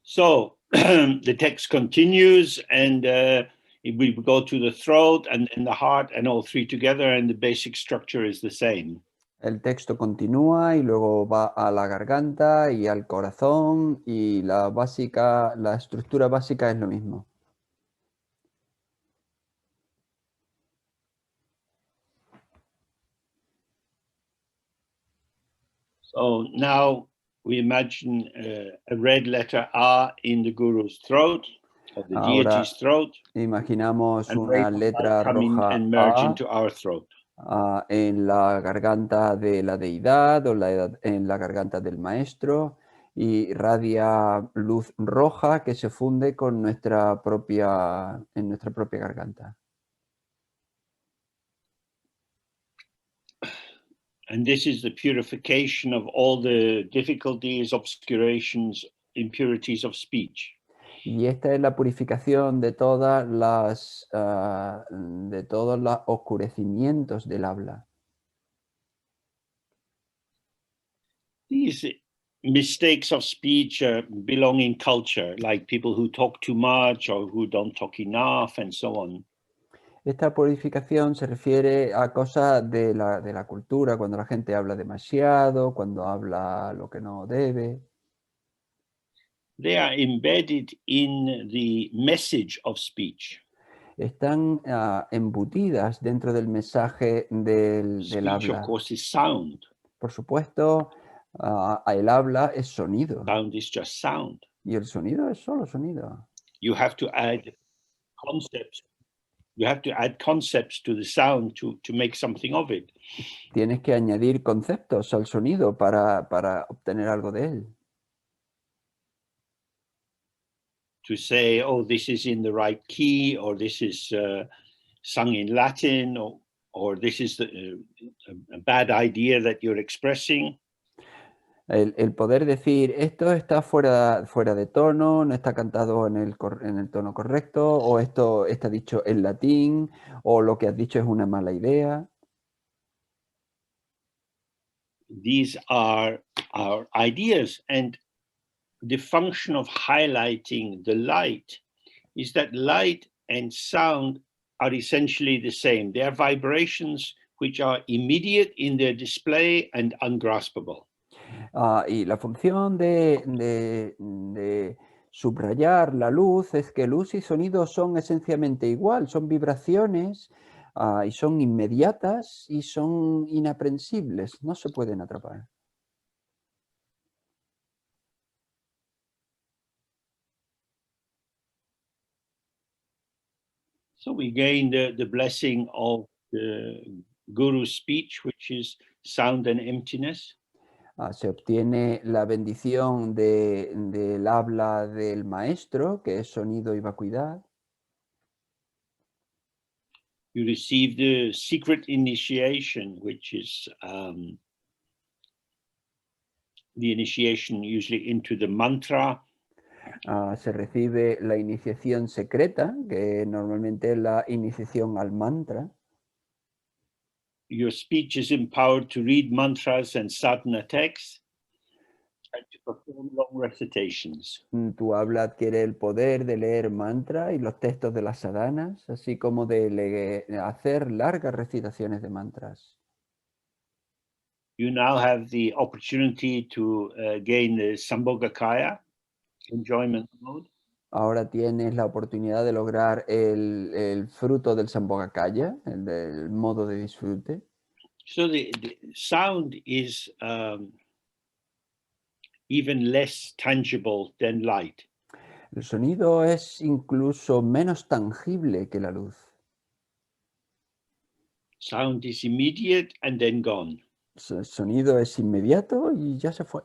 So the text continues, and we go to the throat and the heart and all three together, and the basic structure is the same. El texto continúa y luego va a la garganta y al corazón, y la estructura básica es lo mismo. So now we imagine a red letter R in the guru's throat, or the deity's throat. Imaginamos una letra roja and merge into our throat. En la garganta de la deidad o en la garganta del maestro, y irradia luz roja que se funde con en nuestra propia garganta. And this is the purification of all the difficulties, obscurations, impurities of speech. Y esta es la purificación de todos los oscurecimientos del habla. These mistakes of speech belong in culture, like people who talk too much or who don't talk enough and so on. Esta purificación se refiere a cosas de la cultura, cuando la gente habla demasiado, cuando habla lo que no debe. They are embedded in the message of speech. Están embutidas dentro del mensaje del habla. Of course, is sound. Por supuesto, el habla es sonido. Sound is just sound. Y el sonido es solo sonido. You have to add concepts. You have to add concepts to the sound to make something of it. Tienes que añadir conceptos al sonido para obtener algo de él. To say, oh, this is in the right key, or this is sung in Latin, or this is a bad idea that you're expressing. El poder decir, esto está fuera de tono, no está cantado en el tono correcto, o esto está dicho en latín, o lo que has dicho es una mala idea. These are our ideas, and the function of highlighting the light is that light and sound are essentially the same. They are vibrations which are immediate in their display and ungraspable. Y la función de subrayar la luz es que luz y sonido son esencialmente igual, son vibraciones y son inmediatas y son inaprensibles, no se pueden atrapar. So we gain the blessing of the guru's speech, which is sound and emptiness. Se obtiene la bendición del habla del maestro, que es sonido y vacuidad. You receive the secret initiation, which is the initiation usually into the mantra. Se recibe la iniciación secreta, que normalmente es la iniciación al mantra. Your speech is empowered to read mantras and sadhana texts and to perform long recitations. Tu habla adquiere el poder de leer mantra y los textos de las sadhanas, así como de hacer largas recitaciones de mantras. You now have the opportunity to gain the Sambhogakaya, enjoyment mode. Ahora tienes la oportunidad de lograr el fruto del Sambhogakaya, el del modo de disfrute. So the sound is even less tangible than light. El sonido es incluso menos tangible que la luz. Sound is immediate and then gone. El sonido es inmediato y ya se fue.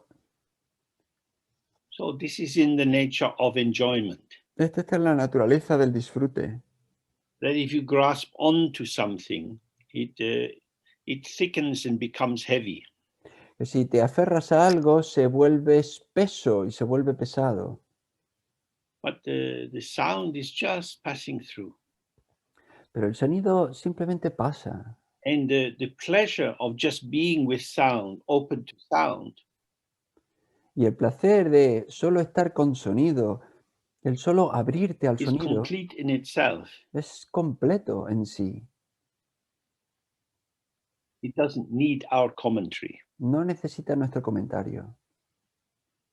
So this is in the nature of enjoyment. Esta es la naturaleza del disfrute. That if you grasp onto something, it thickens and becomes heavy. Que si te aferras a algo, se vuelve espeso y se vuelve pesado. But the sound is just passing through. Pero el sonido simplemente pasa. And the pleasure of just being with sound, open to sound, Y el placer de solo estar con sonido, el solo abrirte al is sonido, complete in itself. es completo en sí. It doesn't need our commentary. No necesita nuestro comentario.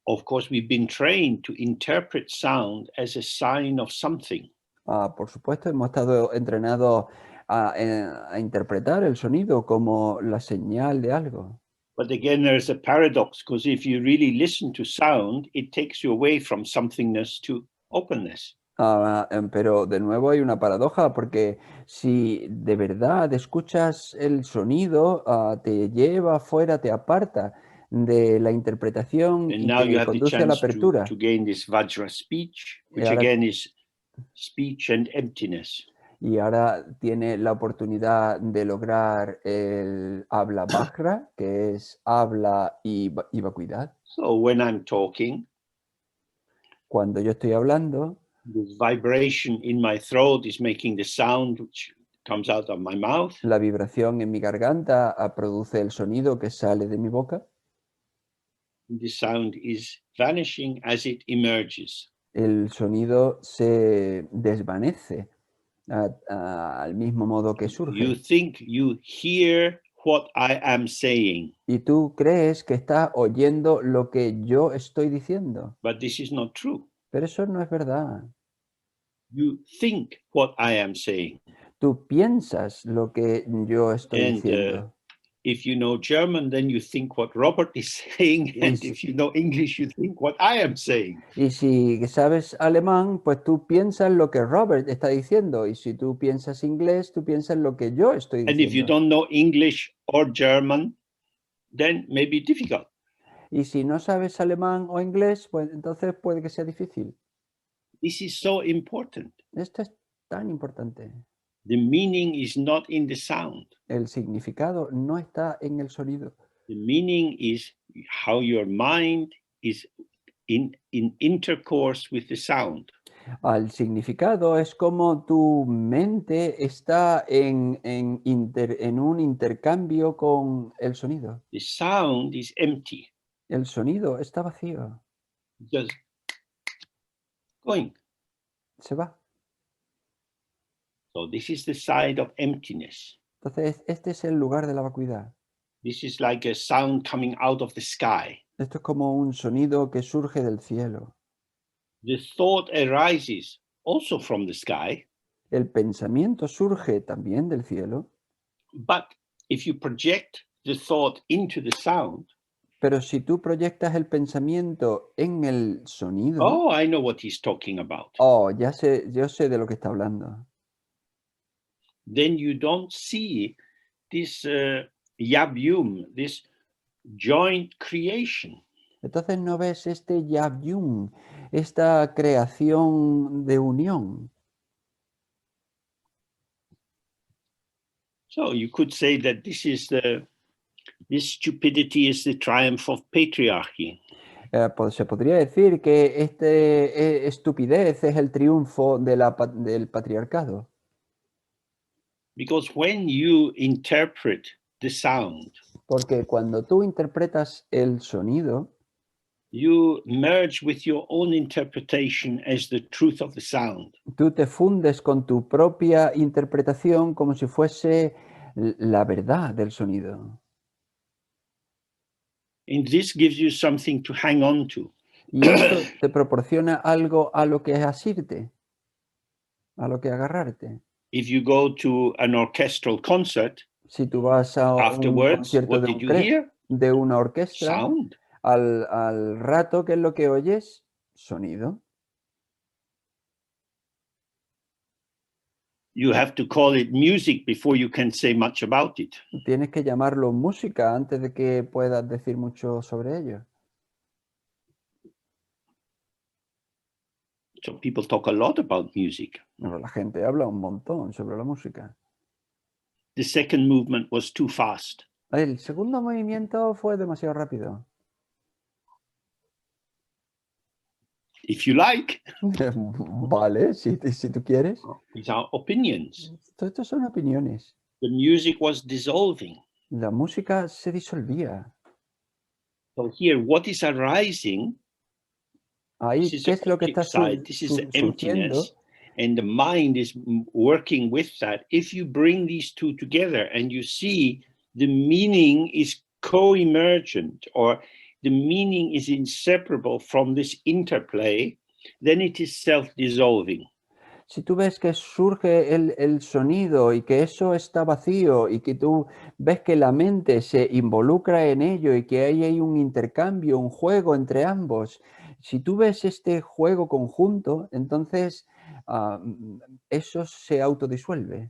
Of course, we've been trained to interpret sound as a sign of something. Por supuesto, hemos estado entrenados a interpretar el sonido como la señal de algo. But again, there's a paradox, because if you really listen to sound, it takes you away from somethingness to openness. Pero de nuevo hay una paradoja, porque si de verdad escuchas el sonido, te lleva afuera, te aparta de la interpretación And y now you te have the conduce a la chance to apertura. gain this Vajra speech, Y which ahora, again is speech and emptiness. y ahora tiene la oportunidad de lograr el habla Vajra, que es habla y vacuidad. So when I'm talking, Cuando yo estoy hablando, this vibration in my throat is making the sound which comes out of my mouth. la vibración en mi garganta produce el sonido que sale de mi boca. The sound is vanishing as it emerges. El sonido se desvanece al mismo modo que You surge. think you hear what I am saying, Y tú crees que estás oyendo lo que yo estoy diciendo, but this is not true. pero eso no es verdad. You think what I am saying. Tú piensas lo que yo estoy And diciendo. if you know German, then you think what Robert is saying. Y And si, if you know English, you think what I am saying. y si sabes alemán, pues tú piensas lo que Robert está diciendo. Y si tú piensas inglés, tú piensas lo que yo estoy And if you diciendo. don't know English or German, then maybe difficult. Y si no sabes alemán o inglés, pues entonces puede que sea difícil. This is so important. Esto es tan importante. The meaning is not in the sound. El significado no está en el sonido. The meaning is how your mind is in intercourse with the sound. El significado es como tu mente está en un intercambio con el sonido. The sound is empty, El sonido está vacío, just going. se va. So this is the side of emptiness. Entonces, este es el lugar de la vacuidad. This is like a sound coming out of the sky. Esto es como un sonido que surge del cielo. The thought arises also from the sky, El pensamiento surge también del cielo, but if you project the thought into the sound, pero si tú proyectas el pensamiento en el sonido, oh, I know what he's talking about. ya sé, yo sé de lo que está hablando. Then you don't see this yabyum, this joint creation. Entonces no ves este yabyum, esta creación de unión. So you could say that this stupidity is the triumph of patriarchy. Se podría decir que estupidez es el triunfo del patriarcado. Because when you interpret the sound, Porque cuando tú interpretas el sonido, you merge with your own interpretation as the truth of the sound. tú te fundes con tu propia interpretación como si fuese la verdad del sonido. And this gives you something to hang on to. Y esto te proporciona algo a lo que asirte, a lo que agarrarte. If you go to an orchestral concert, Si tú vas a un afterwards, concierto what did you hear? de una orquesta, Sound. al rato, ¿qué es lo que oyes? Sonido. You have to call it music before you can say much about it. Tienes que llamarlo música antes de que puedas decir mucho sobre ello. So people talk a lot about music. Pero la gente habla un montón sobre la música. The second movement was too fast. El segundo movimiento fue demasiado rápido. If you like. Vale, si tú quieres. These are opinions. Estas son opiniones. The music was dissolving. La música se disolvía. So here, what is arising? Ahí, This is ¿qué the es lo que está object side. This is the surgiendo? emptiness, and the mind is working with that. If you bring these two together and you see the meaning is co-emergent, or the meaning is inseparable from this interplay, then it is self-dissolving. Si tú ves que surge el sonido y que eso está vacío y que tú ves que la mente se involucra en ello y que ahí hay un intercambio, un juego entre ambos, si tú ves este juego conjunto, entonces eso se autodisuelve.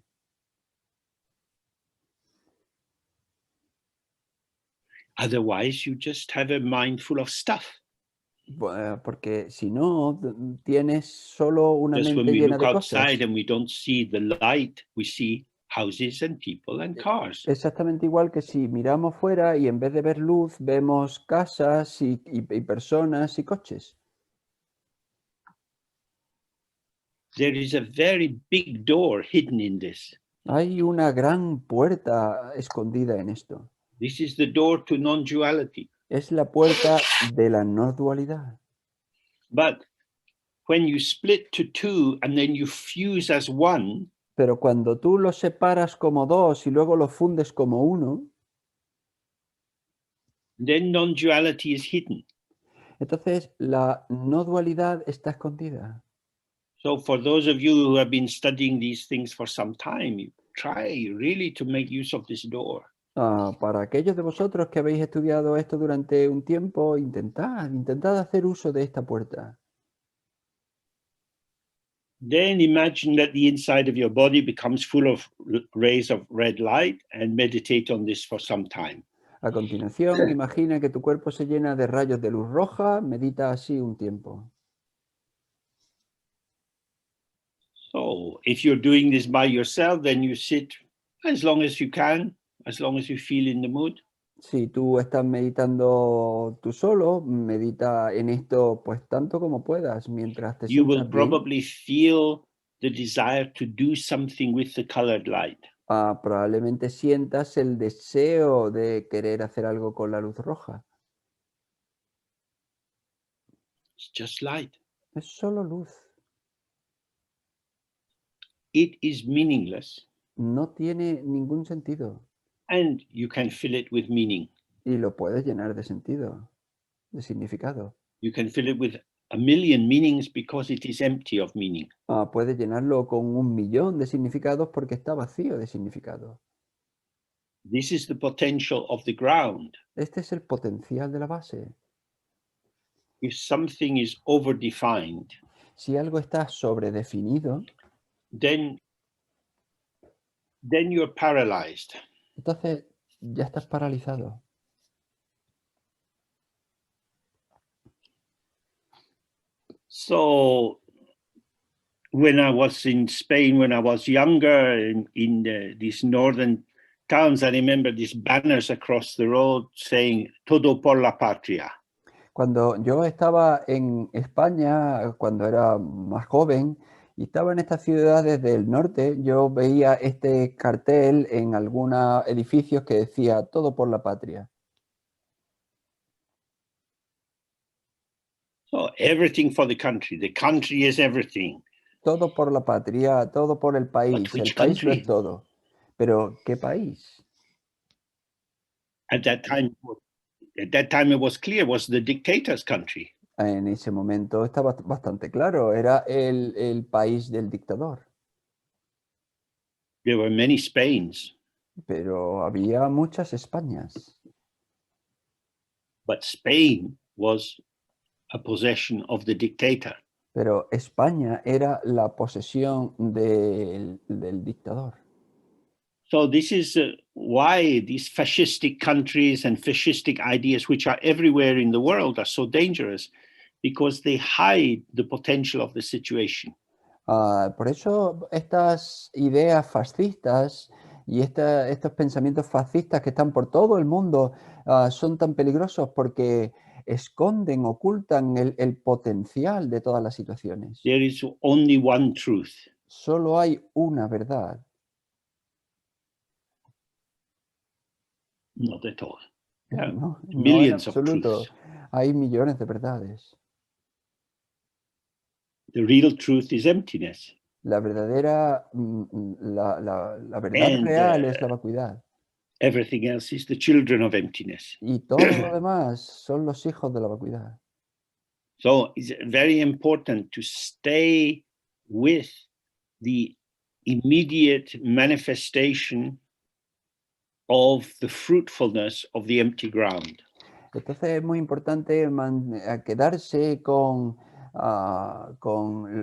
Otherwise, you just have a mind full of stuff. Porque si no, tienes solo una Just when mente we llena look de outside cosas. and we don't see the light, we see houses and people and cars. Exactamente igual que si miramos fuera y en vez de ver luz, vemos casas y personas y coches. There is a very big door hidden in this. Hay una gran puerta escondida en esto. This is the door to non-duality. Es la puerta de la no dualidad. But when you split to two and then you fuse as one, Pero cuando tú los separas como dos y luego los fundes como uno, then non-duality is hidden. entonces la no dualidad está escondida. So for those of you who have been studying these things for some time, you try really to make use of this door. Para aquellos de vosotros que habéis estudiado esto durante un tiempo, intentad hacer uso de esta puerta. Then imagine that the inside of your body becomes full of rays of red light and meditate on this for some time. A continuación, imagina que tu cuerpo se llena de rayos de luz roja, medita así un tiempo. So if you're doing this by yourself, then you sit as long as you can, as long as you feel in the mood. Si tú estás meditando tú solo, medita en esto pues tanto como puedas, mientras te You will sientas bien. probably feel the desire to do something with the colored light. Probablemente sientas el deseo de querer hacer algo con la luz roja. It's just light. Es solo luz. It is meaningless, No tiene ningún sentido. and you can fill it with meaning. Y lo puedes llenar de sentido, de significado. You can fill it with a million meanings because it is empty of meaning. Puedes llenarlo con 1.000.000 de significados porque está vacío de significado. This is the potential of the ground. Este es el potencial de la base. If something is overdefined, Si algo está sobredefinido, then you're paralyzed. entonces ya estás paralizado. So when I was in Spain, when I was younger, in these northern towns, I remember these banners across the road saying "Todo por la patria." Cuando yo estaba en España, cuando era más joven, y estaba en estas ciudades del norte, yo veía este cartel en algunos edificios que decía "Todo por la patria". So everything for the country. The country is everything. Todo por la patria, todo por el But país lo which es todo. Pero, ¿qué país? At that time it was clear was the dictator's country. En ese momento estaba bastante claro, era el país del dictador. There were many Spains, Pero había muchas Españas. but Spain was a possession of the dictator. Pero España era la posesión del dictador. So this is why these fascistic countries and fascistic ideas, which are everywhere in the world, are so dangerous, because they hide the potential of the situation. Por eso estas ideas fascistas y estos pensamientos fascistas que están por todo el mundo son tan peligrosos porque esconden, ocultan el potencial de todas las situaciones. There is only one truth. Solo hay una verdad. Not at all. Yeah, No, no en millions of absoluto. truths. Hay millones de verdades. The real truth is emptiness. La verdadera, la verdad And real es la vacuidad. everything else is the children of emptiness. Y todo lo demás son los hijos de la vacuidad. So it's very important to stay with the immediate manifestation of the fruitfulness of the empty ground. Entonces es muy importante quedarse con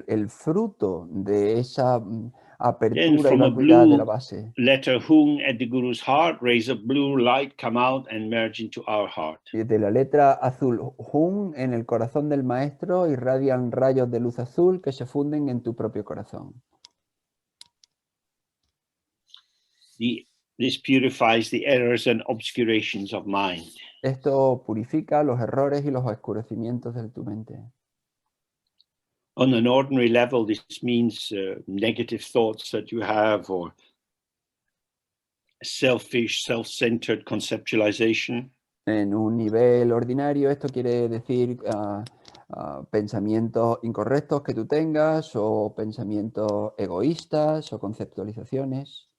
el fruto de esa Then apertura y from a vacuidad de la blue base. letter hung at the Guru's heart, rays of blue light come out and merge into our heart. Y de la letra azul Hun en el corazón del maestro irradian rayos de luz azul que se funden en tu propio corazón. This purifies the errors and obscurations of mind. Esto purifica los errores y los oscurecimientos de tu mente. On an ordinary level, this means negative thoughts that you have, or selfish, self-centered conceptualization. En un nivel ordinario, esto quiere decir pensamientos incorrectos que tú tengas, o pensamientos egoístas, o conceptualizaciones.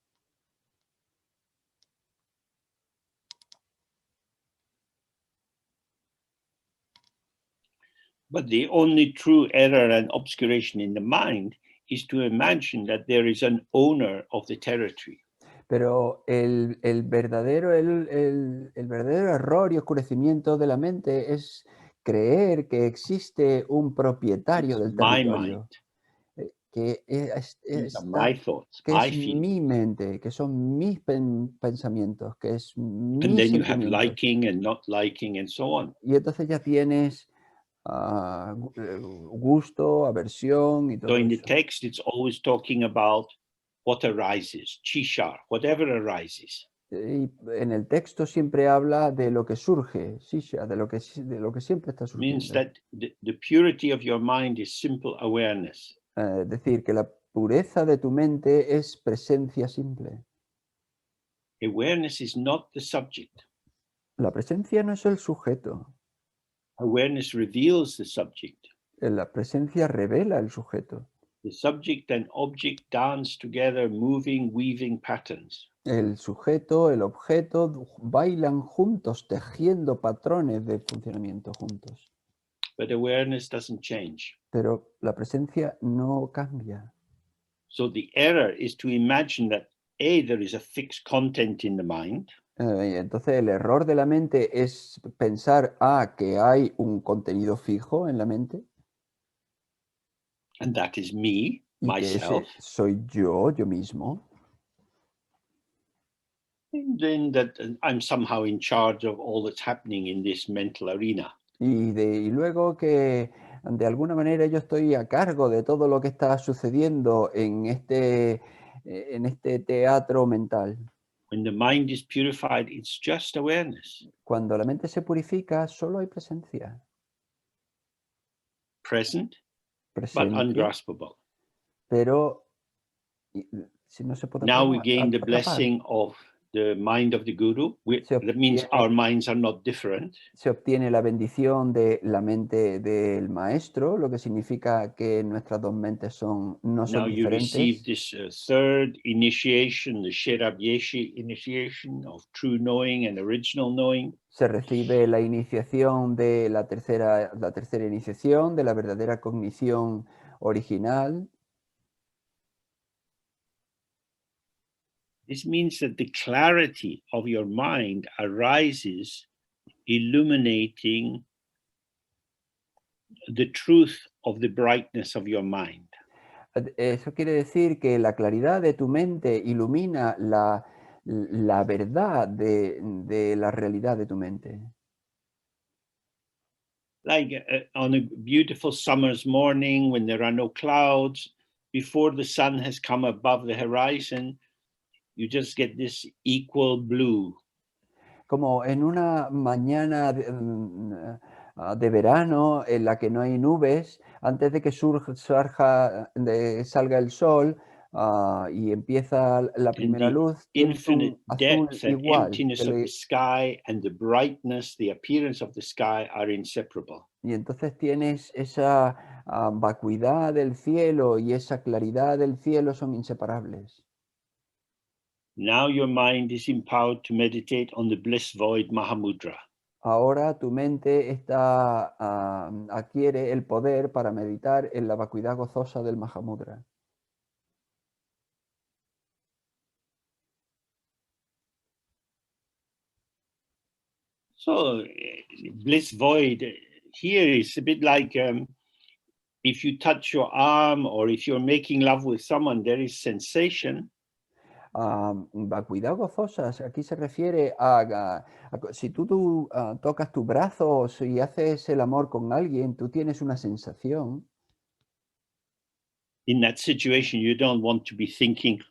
But the only true error and obscuration in the mind is to imagine that there is an owner of the territory. Pero el verdadero error y oscurecimiento de la mente es creer que existe un propietario It's del my mind. territorio, que These are my thoughts, que my es feelings. mi mente, que son mis pensamientos, que es And mis then you have sentimientos. liking and not liking and so on. Y entonces ya tienes gusto, aversión y So todo in the eso. text, it's always talking about what arises, chishar, whatever arises. Y en el texto siempre habla de lo que surge, shisha, de lo que siempre está Means surgiendo. that the purity of your mind is simple awareness. Es decir, que la pureza de tu mente es presencia simple. Awareness is not the subject. La presencia no es el sujeto. Awareness reveals the subject. La presencia revela el sujeto. The subject and object dance together, moving, weaving patterns. El sujeto, el objeto bailan juntos, tejiendo patrones de funcionamiento juntos. But awareness doesn't change. Pero la presencia no cambia. So the error is to imagine that there is a fixed content in the mind. Entonces el error de la mente es pensar que hay un contenido fijo en la mente. And that is me, Y que myself. ese soy yo mismo. And then that I'm somehow in charge of all that's happening in this mental arena. Y luego que de alguna manera yo estoy a cargo de todo lo que está sucediendo en este teatro mental. When the mind is purified, it's just awareness. Cuando la mente se purifica, solo hay presencia. Present, but Presente, ungraspable. pero si no se puede Now we gain the atrapar. blessing of the mind of the Guru. That means our minds are not different. Se obtiene la bendición de la mente del maestro, lo que significa que nuestras dos mentes no son Now you receive diferentes. this third initiation, the Sherabyeshi initiation of true knowing and original knowing. Se recibe la iniciación de la tercera iniciación de la verdadera cognición original. This means that the clarity of your mind arises, illuminating the truth of the brightness of your mind. Eso quiere decir que la claridad de tu mente ilumina la verdad de la realidad de tu mente. Like on a beautiful summer's morning when there are no clouds, before the sun has come above the horizon, you just get this equal blue. Como en una mañana de verano en la que no hay nubes, antes de que salga el sol, y empieza la primera luz, tienes Infinite un azul depth and igual. emptiness of the sky and the brightness, the appearance of the sky are inseparable. Y entonces tienes esa vacuidad del cielo y esa claridad del cielo son inseparables. Now your mind is empowered to meditate on the bliss void Mahamudra. Ahora tu mente adquiere el poder para meditar en la vacuidad gozosa del Mahamudra. So, bliss void here is a bit like if you touch your arm or if you're making love with someone, there is sensation. Vacuidad gozosa, aquí se refiere si tú tocas tu brazo o si haces el amor con alguien, tú tienes una sensación. In that situation, you don't want to be thinking,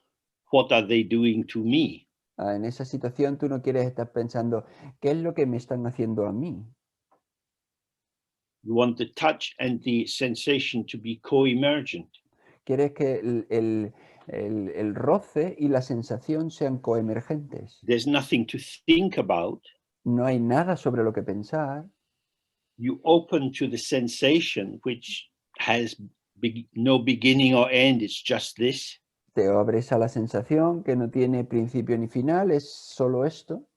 what are they doing to me? En esa situación tú no quieres estar pensando, ¿qué es lo que me están haciendo a mí? You want the touch and the sensation to be co-emergent. Quieres que el roce y la sensación sean coemergentes. There's nothing to think about. No hay nada sobre lo que pensar. You open to the sensation, which has no beginning or end, it's just this. Te abres a la sensación que no tiene principio ni final, es solo esto.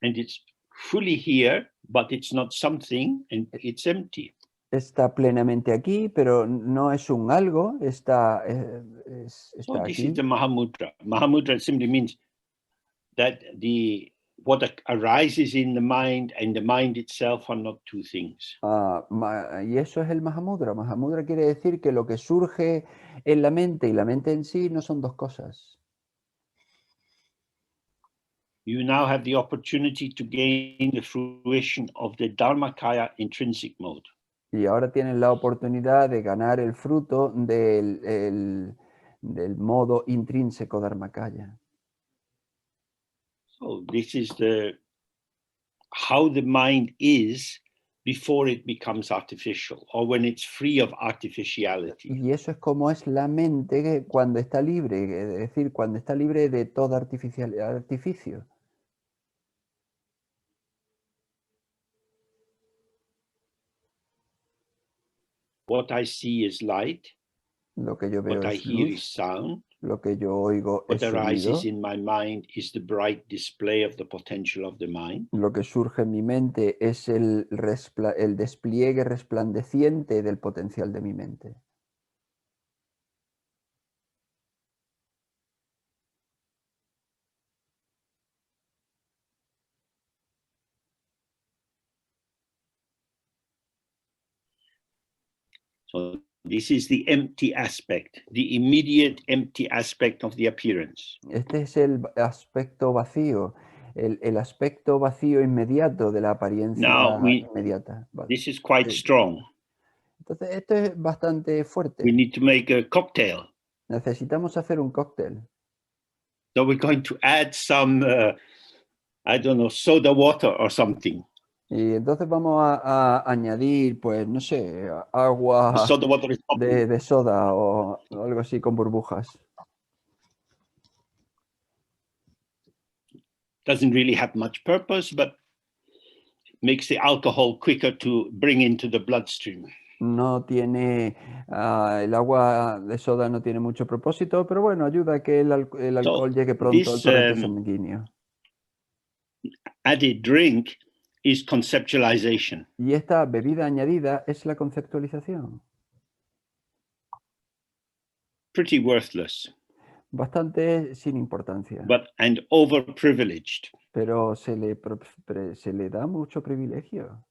And it's fully here, but it's not something, and it's empty. Está plenamente aquí, pero no es un algo, está So this aquí. is the Mahamudra. Mahamudra simply means that what arises in the mind and the mind itself are not two things. Y eso es el Mahamudra. Mahamudra quiere decir que lo que surge en la mente y la mente en sí no son dos cosas. You now have the opportunity to gain the fruition of the Dharmakaya intrinsic mode. Y ahora tienen la oportunidad de ganar el fruto del modo intrínseco Dharmakaya. So this is how the mind is before it becomes artificial, or when it's free of artificiality. Y eso es como es la mente cuando está libre, es decir, cuando está libre de todo artificio. What I see is light. Lo que yo veo What I es hear is luz, sound. lo que yo oigo What es arises sonido, in my mind is the bright display of the potential of the mind. lo que surge en mi mente es el despliegue resplandeciente del potencial de mi mente. So this is the empty aspect, the immediate empty aspect of the appearance. Este es el aspecto vacío, el aspecto vacío inmediato de la apariencia inmediata. Vale. This is quite strong. Entonces, esto es bastante fuerte. We need to make a cocktail. Necesitamos hacer un cóctel. So we're going to add some, I don't know, soda water or something. Y entonces vamos a añadir, pues, no sé, agua The soda water is de soda o algo así con burbujas. Doesn't really have much purpose, but makes the alcohol quicker to bring into the bloodstream. No tiene, el agua de soda no tiene mucho propósito, pero bueno, ayuda a que el alcohol llegue pronto al torrente sanguíneo. Added drink is conceptualization. Y esta bebida añadida es la conceptualización. Pretty worthless. Bastante sin importancia. And overprivileged. Pero se le da mucho privilegio.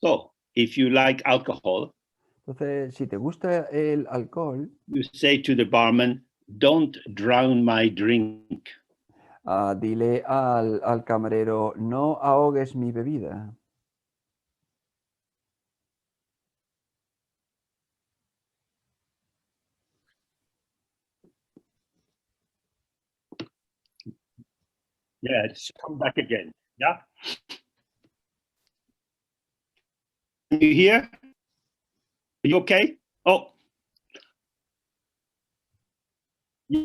So, if you like alcohol, entonces, si te gusta el alcohol, you say to the barman, don't drown my drink. Dile al camarero, no ahogues mi bebida. Yeah, just come back again. Yeah. You hear? Are you okay? Oh,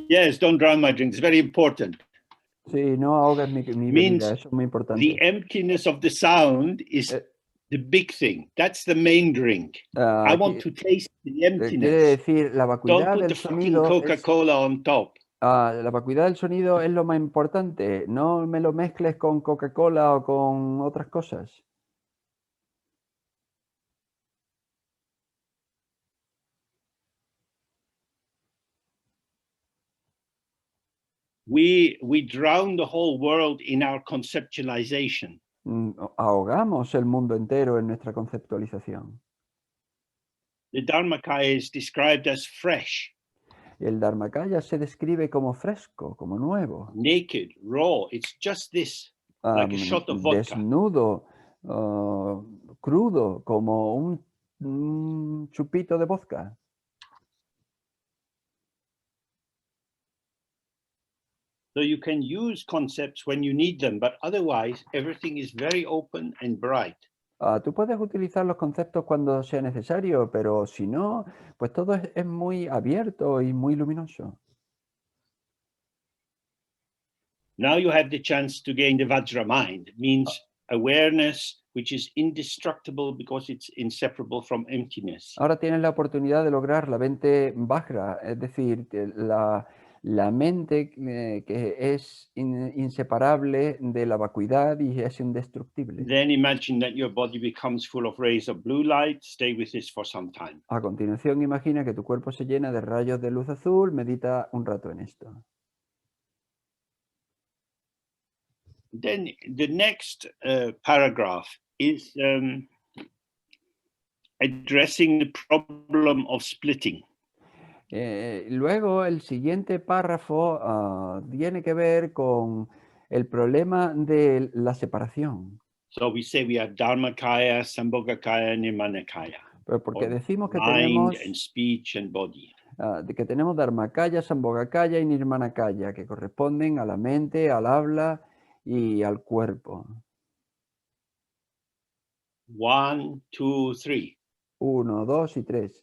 Yes, don't drown my drink. It's very important. Sí, no ahogues mi Means bebida, eso es muy the importante. emptiness of the sound is the big thing. That's the main drink. I want to taste the Quiere emptiness. decir, la Don't vacuidad put del the fucking sonido es, Coca-Cola on top. la vacuidad del sonido es lo más importante. No me lo mezcles con Coca-Cola o con otras cosas. We drown the whole world in our conceptualization. Ahogamos el mundo entero en nuestra conceptualización. The Dharmakaya is described as fresh, El Dharmakaya se describe como fresco, como nuevo, naked, raw. It's just this, like a shot of vodka. desnudo, crudo, como un chupito de vodka. So you can use concepts when you need them, but otherwise everything is very open and bright. Tú puedes utilizar los conceptos cuando sea necesario, pero si no, pues todo es muy abierto y muy luminoso. Now you have the chance to gain the Vajra mind. It means awareness, which is indestructible because it's inseparable from emptiness. Ahora tienes la oportunidad de lograr la mente Vajra, es decir, que la mente que es inseparable de la vacuidad y es indestructible. Then imagine that your body becomes full of rays of blue light. Stay with this for some time. A continuación, imagina que tu cuerpo se llena de rayos de luz azul, medita un rato en esto. Then the next paragraph is addressing the problem of splitting. Luego, el siguiente párrafo tiene que ver con el problema de la separación. So we say we have Dharmakaya, Sambhogakaya, Nirmanakaya. Pero porque decimos que Mind tenemos, and speech and body. que tenemos Dharmakaya, Sambhogakaya y Nirmanakaya, que corresponden a la mente, al habla y al cuerpo. 1, 2, 3. 1, 2 y 3.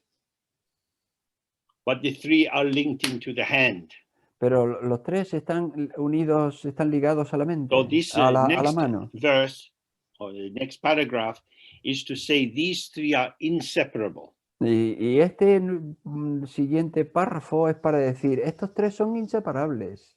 But the three are linked into the hand. Pero los tres están unidos, están ligados a la mente, So this a la next mano. verse or the next paragraph is to say these three are inseparable. Y este siguiente párrafo es para decir, estos tres son inseparables.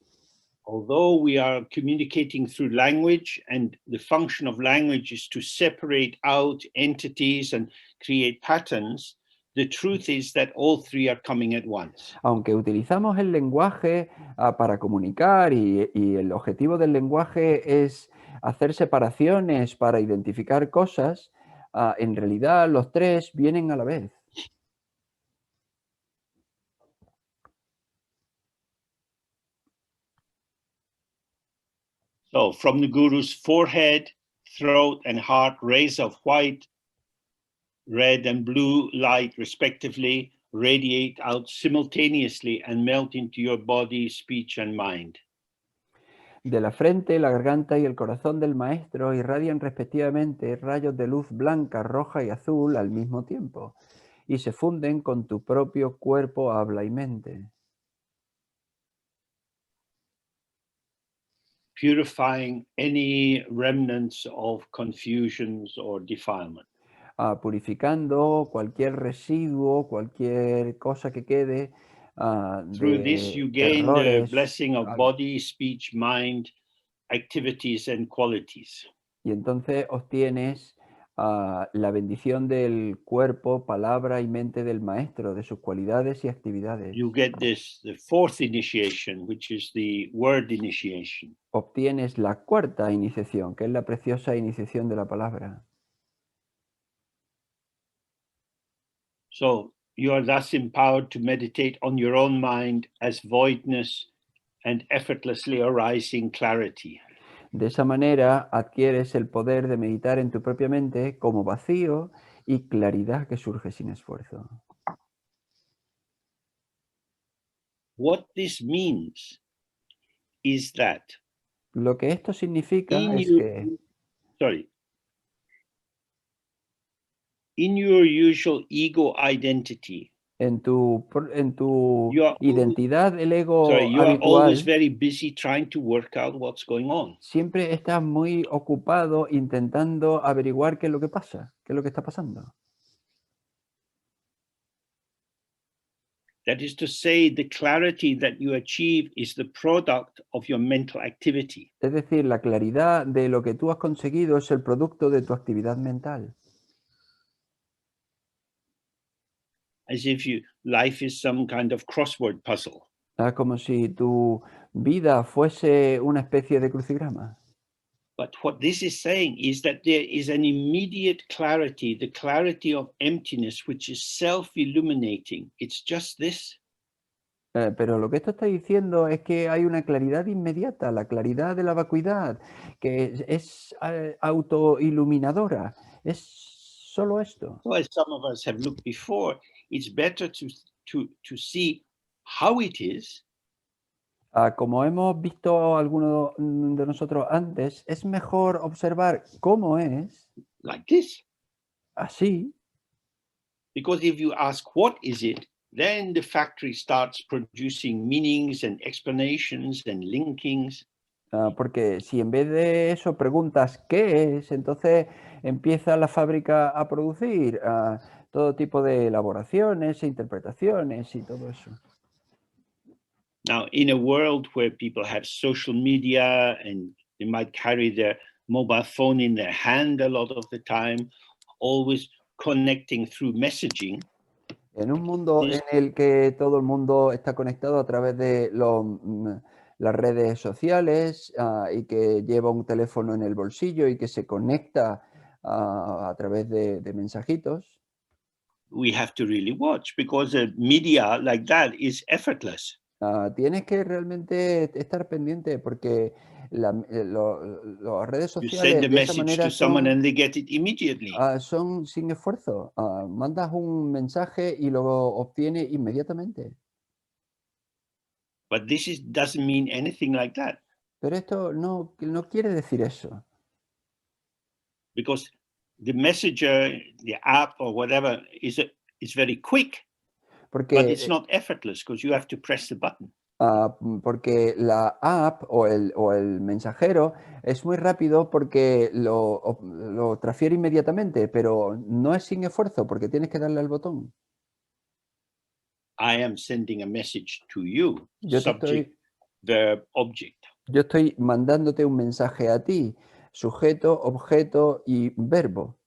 Although we are communicating through language and the function of language is to separate out entities and create patterns, the truth is that all three are coming at once. Aunque utilizamos el lenguaje para comunicar y el objetivo del lenguaje es hacer separaciones para identificar cosas, en realidad los tres vienen a la vez. So from the guru's forehead, throat, and heart, rays of white, red, and blue light, respectively, radiate out simultaneously and melt into your body, speech, and mind. De la frente, la garganta y el corazón del maestro irradian respectivamente rayos de luz blanca, roja y azul al mismo tiempo, y se funden con tu propio cuerpo, habla y mente. Purifying any remnants of confusions or defilement. Purificando cualquier residuo, cualquier cosa que quede Through this, de you gain the errores. blessing of body, speech, mind, activities, and qualities. Y entonces obtienes la bendición del cuerpo, palabra y mente del maestro, de sus cualidades y actividades. You get this, the fourth initiation, which is the word initiation. Obtienes la cuarta iniciación, que es la preciosa iniciación de la palabra. So you are thus empowered to meditate on your own mind as voidness and effortlessly arising clarity. De esa manera adquieres el poder de meditar en tu propia mente como vacío y claridad que surge sin esfuerzo. What this means is that Lo que esto significa es que in your usual ego identity, En tu You are, identidad, el sorry, ego you are always habitual, very busy trying to work out what's going on. siempre estás muy ocupado intentando averiguar qué es lo que pasa, qué es lo que está pasando. That is to say, the clarity that you achieve is the product of your mental activity. Es decir, la claridad de lo que tú has conseguido es el producto de tu actividad mental. As if life is some kind of crossword puzzle. Como si tu vida fuese una especie de crucigrama. But what this is saying is that there is an immediate clarity, the clarity of emptiness, which is self-illuminating. It's just this. Pero lo que esto está diciendo es que hay una claridad inmediata, la claridad de la vacuidad, que es autoiluminadora. Es solo esto. So as some of us have looked before, it's better to see how it is. Como hemos visto algunos de nosotros antes, es mejor observar cómo es Like this. así, Because if you ask what is it, then the factory starts producing meanings and explanations and linkings. porque si en vez de eso preguntas qué es, entonces empieza la fábrica a producir todo tipo de elaboraciones e interpretaciones y todo eso. Now, in a world where people have social media and they might carry their mobile phone in their hand a lot of the time, always connecting through messaging. En un mundo en el que todo el mundo está conectado a través de las redes sociales y que lleva un teléfono en el bolsillo y que se conecta a través de mensajitos, We have to really watch because a media like that is effortless. tienes que realmente estar pendiente porque las redes You send sociales a de esa message to manera someone and they get it immediately. son sin esfuerzo. Mandas un mensaje y lo obtienes inmediatamente. But doesn't mean anything like that. Pero esto no quiere decir eso. Because the messenger, the app or whatever is very quick, but it's Porque, not effortless because you have to press the button. porque la app o el mensajero es muy rápido porque lo transfiere inmediatamente, pero no es sin esfuerzo porque tienes que darle al botón. I am sending a message to you, Yo subject, verb, object. Yo estoy mandándote un mensaje a ti, sujeto, objeto y verbo.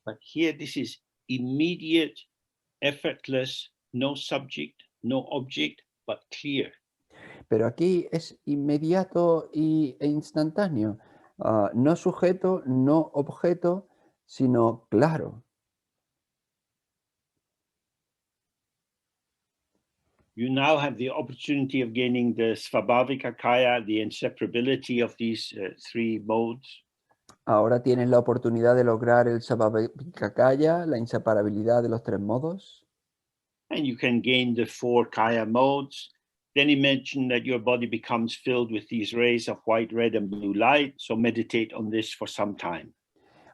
But here this is immediate, effortless, no subject, no object, but clear. Pero aquí es inmediato e instantáneo. No sujeto, no objeto, sino claro. You now have the opportunity of gaining the svabhavika kaya, the inseparability of these three modes. Ahora tienes la oportunidad de lograr el sabhavikakaya, la inseparabilidad de los tres modos. And you can gain the four kaya modes. Then imagine that your body becomes filled with these rays of white, red, and blue light. So meditate on this for some time.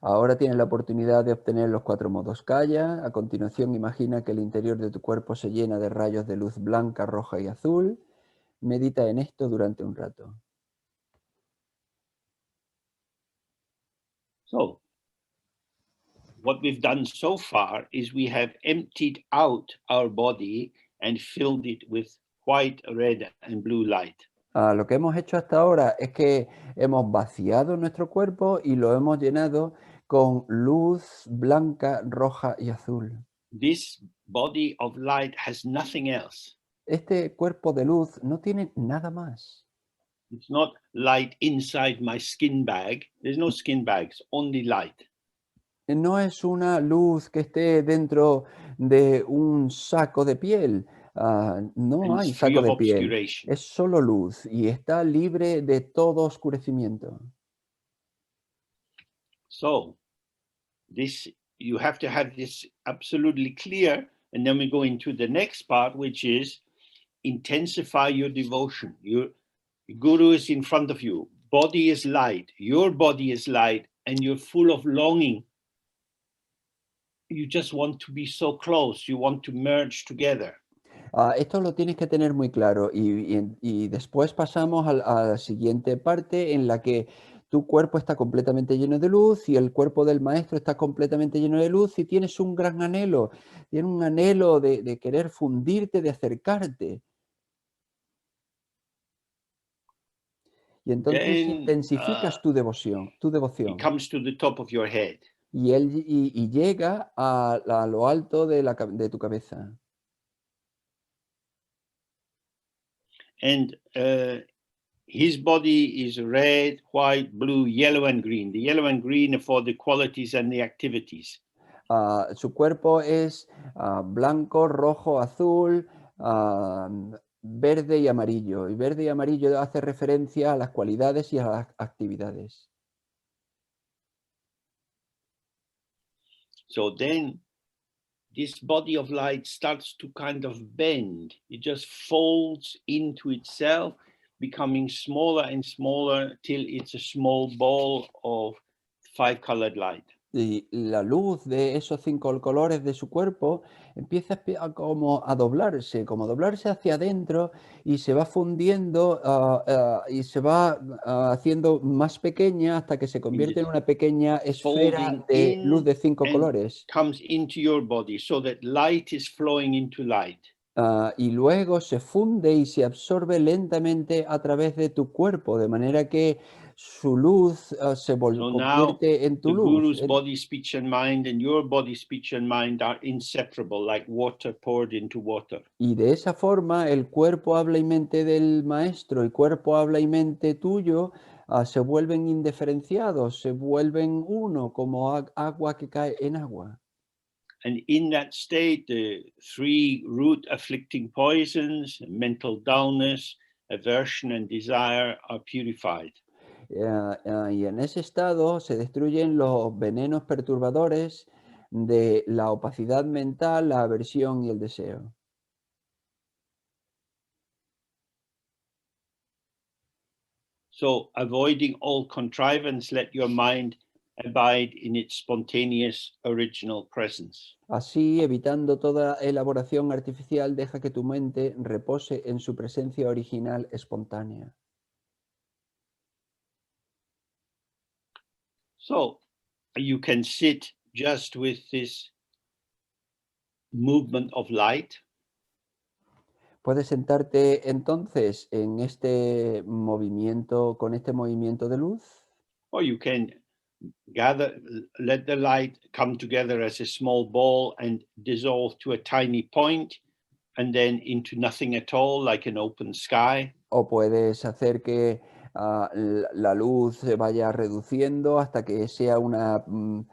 Ahora tienes la oportunidad de obtener los cuatro modos kaya. A continuación, imagina que el interior de tu cuerpo se llena de rayos de luz blanca, roja y azul. Medita en esto durante un rato. So what we've done so far is we have emptied out our body and filled it with white, red, and blue light. Lo que hemos hecho hasta ahora es que hemos vaciado nuestro cuerpo y lo hemos llenado con luz blanca, roja y azul. This body of light has nothing else. Este cuerpo de luz no tiene nada más. It's not light inside my skin bag. There's no skin bags, only light. No es una luz que esté dentro de un saco de piel. No And hay it's free saco of de piel. obscuration. Es solo luz y está libre de todo oscurecimiento. So you have to have this absolutely clear. And then we go into the next part, which is intensify your devotion. Your guru is in front of you. Body is light. Your body is light. and you're full of longing, you just want to be so close, you want to merge together. Esto lo tienes que tener muy claro y después pasamos a la siguiente parte en la que tu cuerpo está completamente lleno de luz y el cuerpo del maestro está completamente lleno de luz y tienes un gran anhelo, tienes un anhelo de querer fundirte, de acercarte. Y entonces Then intensificas tu devoción, it comes to the top of your head. y llega a lo alto de tu cabeza. And his body is red, white, blue, yellow, and green. The yellow and green are for the qualities and the activities. Su cuerpo es blanco, rojo, azul, verde y amarillo. Y verde y amarillo hace referencia a las cualidades y a las actividades. So then this body of light starts to kind of bend. It just folds into itself, becoming smaller and smaller till it's a small ball of 5-colored light. Y la luz de esos 5 colores de su cuerpo empieza como a doblarse, hacia adentro y se va fundiendo y se va haciendo más pequeña hasta que se convierte en una pequeña esfera Folding de luz in de 5 and colores. comes into your body so that light is flowing into light. Y luego se funde y se absorbe lentamente a través de tu cuerpo, de manera que su luz se So now convierte en tu the luz. guru's body, speech, and mind and your body, speech, and mind are inseparable, like water poured into water. Y de esa forma el cuerpo, habla y mente del maestro y cuerpo, habla y mente tuyo se vuelven indiferenciados, se vuelven uno, como agua que cae en agua. And in that state, the 3 root afflicting poisons, mental dullness, aversion, and desire are purified. Y en ese estado se destruyen los venenos perturbadores de la opacidad mental, la aversión y el deseo. So, avoiding all contrivance, let your mind abide in its spontaneous original presence. Así, evitando toda elaboración artificial, deja que tu mente repose en su presencia original espontánea. So, you can sit just with this movement of light. Puedes sentarte entonces en este movimiento, con este movimiento de luz, Or you can let the light come together as a small ball and dissolve to a tiny point and then into nothing at all, like an open sky. o puedes hacer que la luz se vaya reduciendo hasta que sea un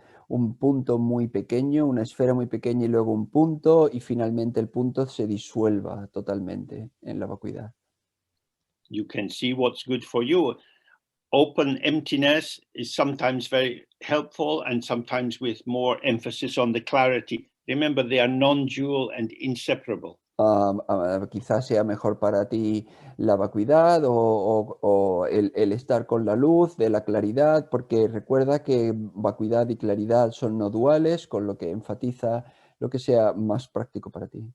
punto muy pequeño, una esfera muy pequeña y luego un punto y finalmente el punto se disuelva totalmente en la vacuidad. You can see what's good for you. Open emptiness is sometimes very helpful and sometimes with more emphasis on the clarity. Remember, they are non-dual and inseparable. Quizás sea mejor para ti la vacuidad o el estar con la luz de la claridad, porque recuerda que vacuidad y claridad son no duales, con lo que enfatiza lo que sea más práctico para ti.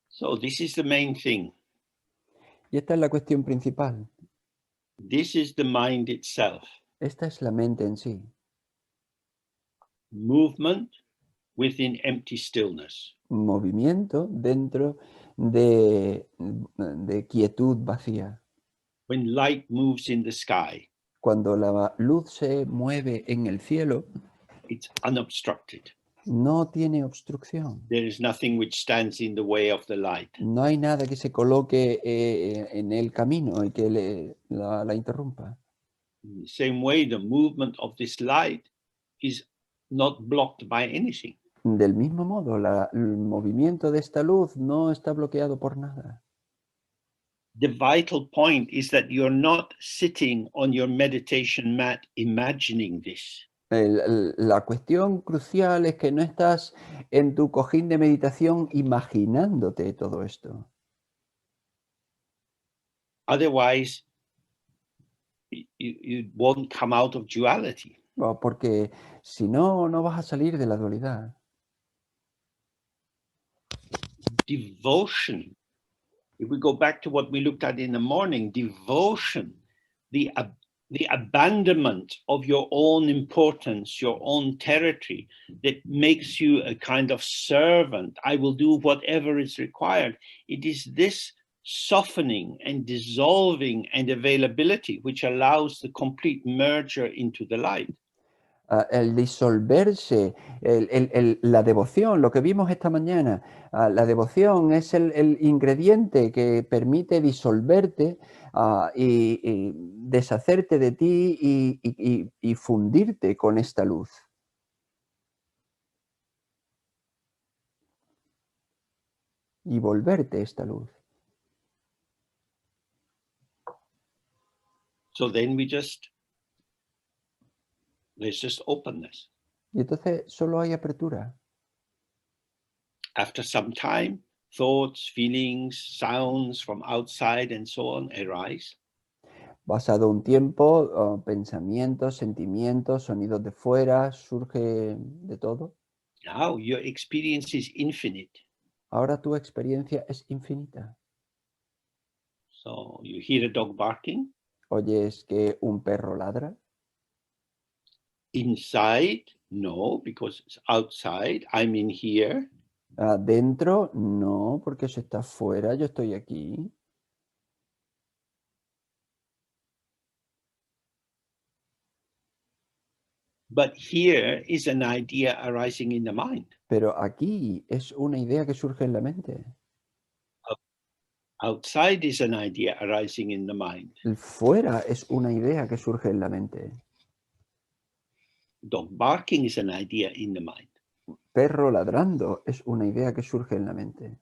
So this is the main thing. Y esta es la cuestión principal. This is the mind itself. Esta es la mente en sí. Movement within empty stillness. Movimiento dentro de quietud vacía. When light moves in the sky, Cuando la luz se mueve en el cielo, it's unobstructed. no tiene obstrucción. There is nothing which stands in the way of the light. No hay nada que se coloque en el camino y que la interrumpa. In the same way, the movement of this light is not blocked by anything. Del mismo modo, el movimiento de esta luz no está bloqueado por nada. The vital point is that you're not sitting on your meditation mat imagining this. La cuestión crucial es que no estás en tu cojín de meditación imaginándote todo esto. Otherwise, you won't come out of duality. Porque si no, no vas a salir de la dualidad. Devotion, if we go back to what we looked at in the morning, devotion, the abandonment of your own importance, your own territory, that makes you a kind of servant. I will do whatever is required. It is this softening and dissolving and availability which allows the complete merger into the light. El disolverse, la devoción, lo que vimos esta mañana, la devoción es el ingrediente que permite disolverte y deshacerte de ti y fundirte con esta luz. Y volverte esta luz. So then there's just openness. Y entonces solo hay apertura. After some time, thoughts, feelings, sounds from outside and so on arise. Pasado un tiempo, pensamientos, sentimientos, sonidos de fuera, surge de todo. Now your experience is infinite. Ahora tu experiencia es infinita. So you hear a dog barking. ¿Oyes que un perro ladra? Inside, no, because it's outside. I'm in here. ¿Dentro? No, porque eso está fuera, yo estoy aquí. But here is an idea arising in the mind. Pero aquí es una idea que surge en la mente. Outside is an idea arising in the mind. El fuera es una idea que surge en la mente. Dog barking is an idea in the mind. Perro ladrando es una idea que surge en la mente.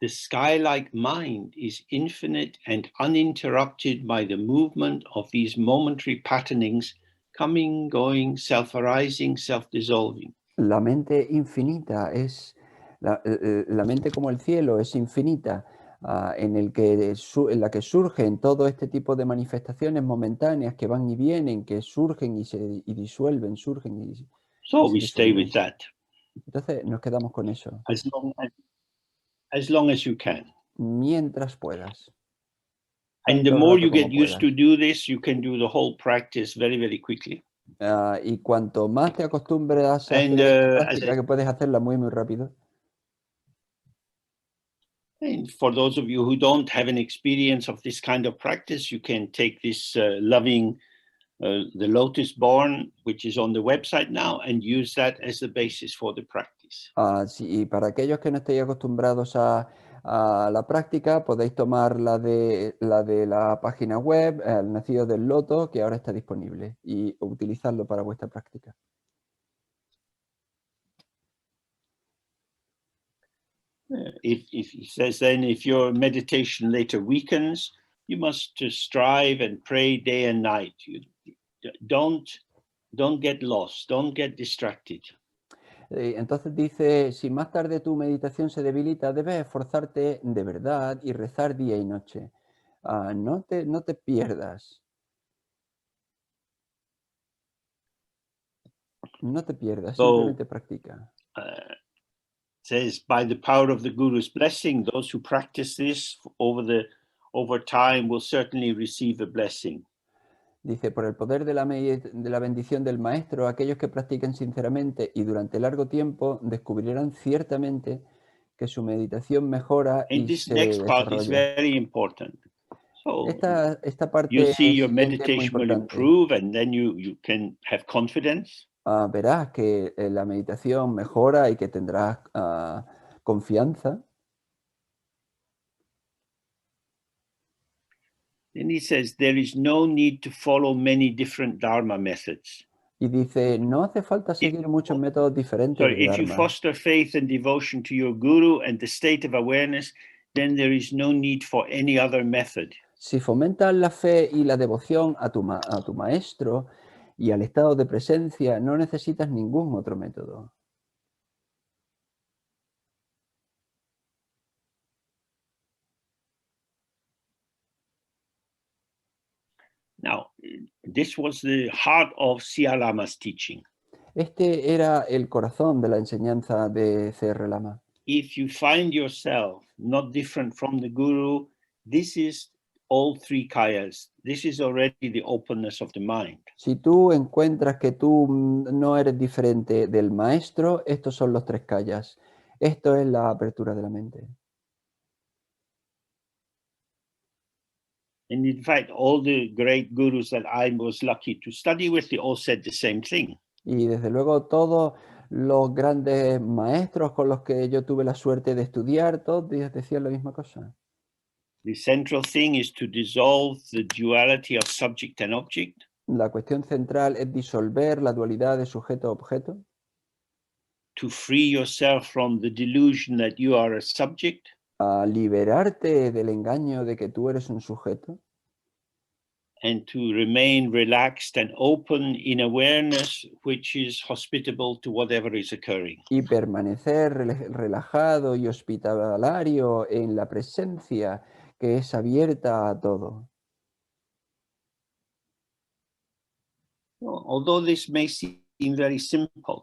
The sky-like mind is infinite and uninterrupted by the movement of these momentary patternings, coming, going, self-arising, self-dissolving. La mente infinita es, la mente como el cielo es infinita, en la que surgen todo este tipo de manifestaciones momentáneas que van y vienen, que surgen y disuelven, surgen y So se we stay disuelven. with that Entonces nos quedamos con eso. as long as you can. Mientras puedas. And the Tanto more rato you como get used puedas. to do this, you can do the whole practice very, very quickly. Y cuanto más te acostumbras a And hacer esta práctica, que puedes hacerla muy, muy rápido. And for those of you who don't have an experience of this kind of practice, you can take this loving, the lotus born, which is on the website now, and use that as the basis for the practice. Sí, y para aquellos que no estéis acostumbrados a la práctica, podéis tomar la de la página web, El nacido del loto, que ahora está disponible, y utilizarlo para vuestra práctica. If he says then, if your meditation later weakens, you must strive and pray day and night. You don't get lost, don't get distracted. Entonces dice, si más tarde tu meditación se debilita, debes esforzarte de verdad y rezar día y noche. No te pierdas. No te pierdas, simplemente practica. Says, by the power of the guru's blessing, those who practice this over time will certainly receive a blessing. Dice, por el poder de la bendición del Maestro, aquellos que practiquen sinceramente y durante largo tiempo descubrirán ciertamente que su meditación mejora And y this se next part is desarrolla. very important. So Esta parte you see your siguiente es muy meditation will importante. improve, and then you can have confidence. Verás que la meditación mejora y que tendrás confianza. Then he says there is no need to follow many different Dharma methods. Y dice, no hace falta seguir muchos métodos diferentes de If you Dharma. foster faith and devotion to your guru and the state of awareness, then there is no need for any other method. Si fomentas la fe y la devoción a tu maestro y al estado de presencia, no necesitas ningún otro método. Now, this was the heart of Siya Lama's teaching. Este era el corazón de la enseñanza de C.R. Lama. If you find yourself not different from the guru, this is all three kayas. This is already the openness of the mind. Si tú encuentras que tú no eres diferente del maestro, estos son los tres kayas. Esto es la apertura de la mente. And in fact, all the great gurus that I was lucky to study with, they all said the same thing. Y desde luego todos los grandes maestros con los que yo tuve la suerte de estudiar, todos decían la misma cosa. The central thing is to dissolve the duality of subject and object. La cuestión central es disolver la dualidad de sujeto-objeto. To free yourself from the delusion that you are a subject. A liberarte del engaño de que tú eres un sujeto. And to remain relaxed and open in awareness, which is hospitable to whatever is occurring. Y permanecer relajado y hospitalario en la presencia que es abierta a todo. Although this may seem very simple,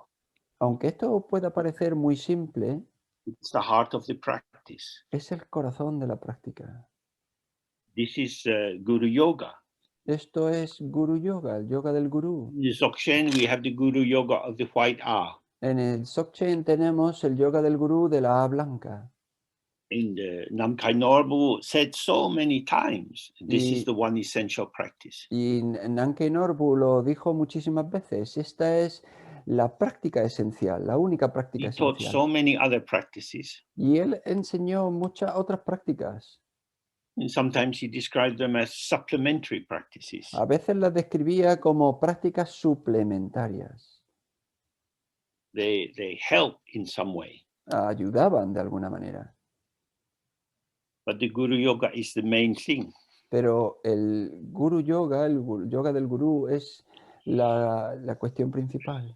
aunque esto pueda parecer muy simple, it's the heart of the practice. Es el corazón de la práctica. This is Guru Yoga. Esto es Guru Yoga, el yoga del gurú. In the Dzogchen, we have the Guru Yoga of the white A. En el Dzogchen tenemos el yoga del gurú de la A blanca. In the Namkhai Norbu said so many times, this is the one essential practice. Y Namkhai Norbu lo dijo muchísimas veces. Esta es la práctica esencial, la única práctica He taught esencial. so many other practices. Y él enseñó muchas otras prácticas. And sometimes he described them as supplementary practices. A veces las describía como prácticas suplementarias. They help in some way. Ayudaban de alguna manera. But the Guru Yoga is the main thing. Pero el Guru Yoga, yoga del gurú, es la cuestión principal.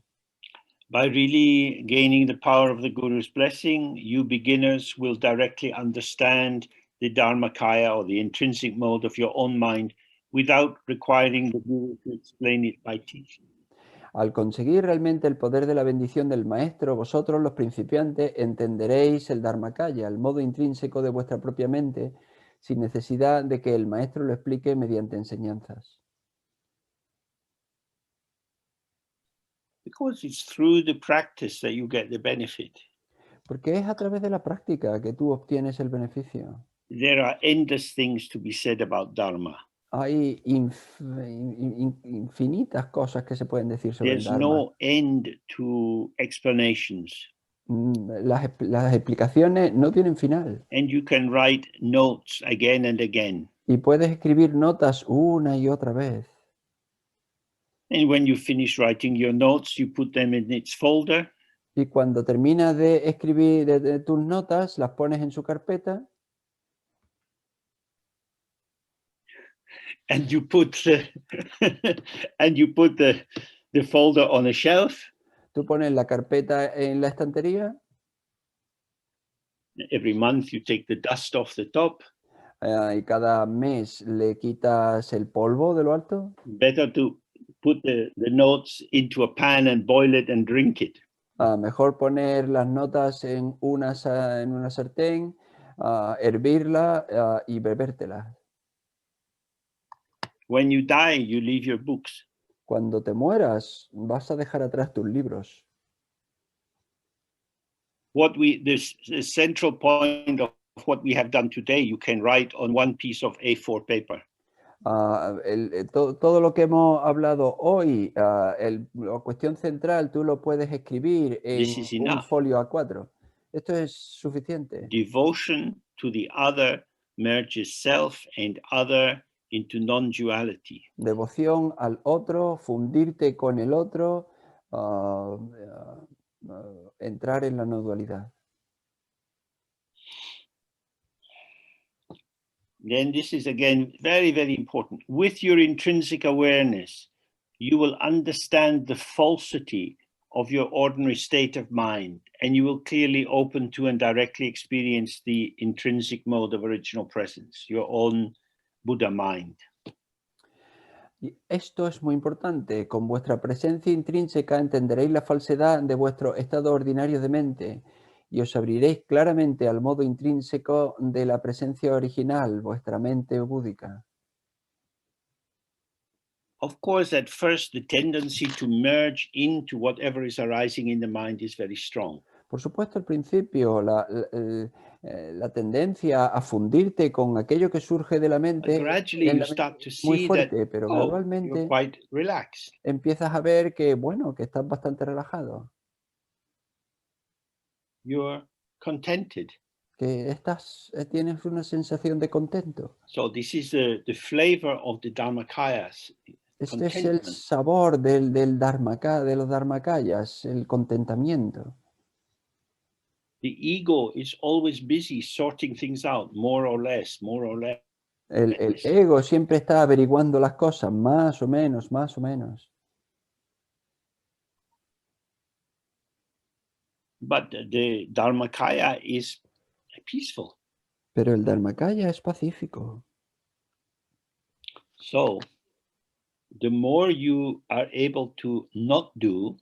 By really gaining the power of the Guru's blessing, you beginners will directly understand the Dharmakaya or the intrinsic mode of your own mind without requiring the Guru to explain it by teaching. Al conseguir realmente el poder de la bendición del Maestro, vosotros los principiantes entenderéis el Dharmakaya, el modo intrínseco de vuestra propia mente, sin necesidad de que el Maestro lo explique mediante enseñanzas. Because it's through the practice that you get the benefit. Porque es a través de la práctica que tú obtienes el beneficio. There are endless things to be said about Dharma. Hay infinitas cosas que se pueden decir sobre el There's Dharma. no end to explanations. Las explicaciones no tienen final. And you can write notes again and again. Y puedes escribir notas una y otra vez. And when you finish writing your notes, you put them in its folder. Y cuando terminas de escribir de tus notas, las pones en su carpeta. And you put the folder on a shelf. Tú pones la carpeta en la estantería. Every month you take the dust off the top. Y cada mes le quitas el polvo de lo alto. Better to put the notes into a pan and boil it and drink it. Mejor poner las notas en una sartén, hervirla y bebértela. When you die, you leave your books. Cuando te mueras, vas a dejar atrás tus libros. The central point of what we have done today, you can write on one piece of A4 paper. Todo lo que hemos hablado hoy, la cuestión central, tú lo puedes escribir en un folio A4. Esto es suficiente. Devotion to the other merges self and other into non-duality. Devoción al otro, fundirte con el otro, entrar en la no dualidad. Then this is again very, very important. With your intrinsic awareness, you will understand the falsity of your ordinary state of mind, and you will clearly open to and directly experience the intrinsic mode of original presence, your own Buddha mind. Y esto es muy importante. Con vuestra presencia intrínseca entenderéis la falsedad de vuestro estado ordinario de mente y os abriréis claramente al modo intrínseco de la presencia original, vuestra mente búdica. Of course, at first, the tendency to merge into whatever is arising in the mind is very strong. Por supuesto, al principio, la tendencia a fundirte con aquello que surge de la But mente gradually, en you la mente start to es muy see that, fuerte, pero oh, you're gradualmente quite relaxed. empiezas a ver que, bueno, que estás bastante relajado, You're contented. que tienes una sensación de contento. So this is the flavor of the Dharmakayas, Este es el contentment. sabor del dharmaka, de los dharmakayas, el contentamiento. The ego is always busy sorting things out, more or less, more or less. El ego siempre está averiguando las cosas, más o menos, más o menos. But the Dharmakaya is peaceful. Pero el dharmakaya es pacífico. So the more you are able to not do,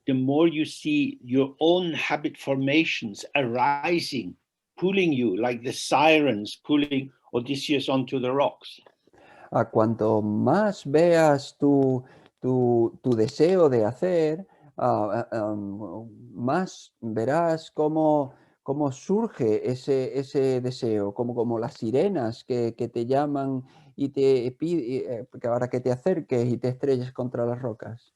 the more you see your own habit formations arising, pulling you like the sirens pulling Odysseus onto the rocks. A cuanto más veas tu deseo de hacer, más verás cómo surge ese deseo, como las sirenas que te llaman y te piden para que te acerques y te estrelles contra las rocas.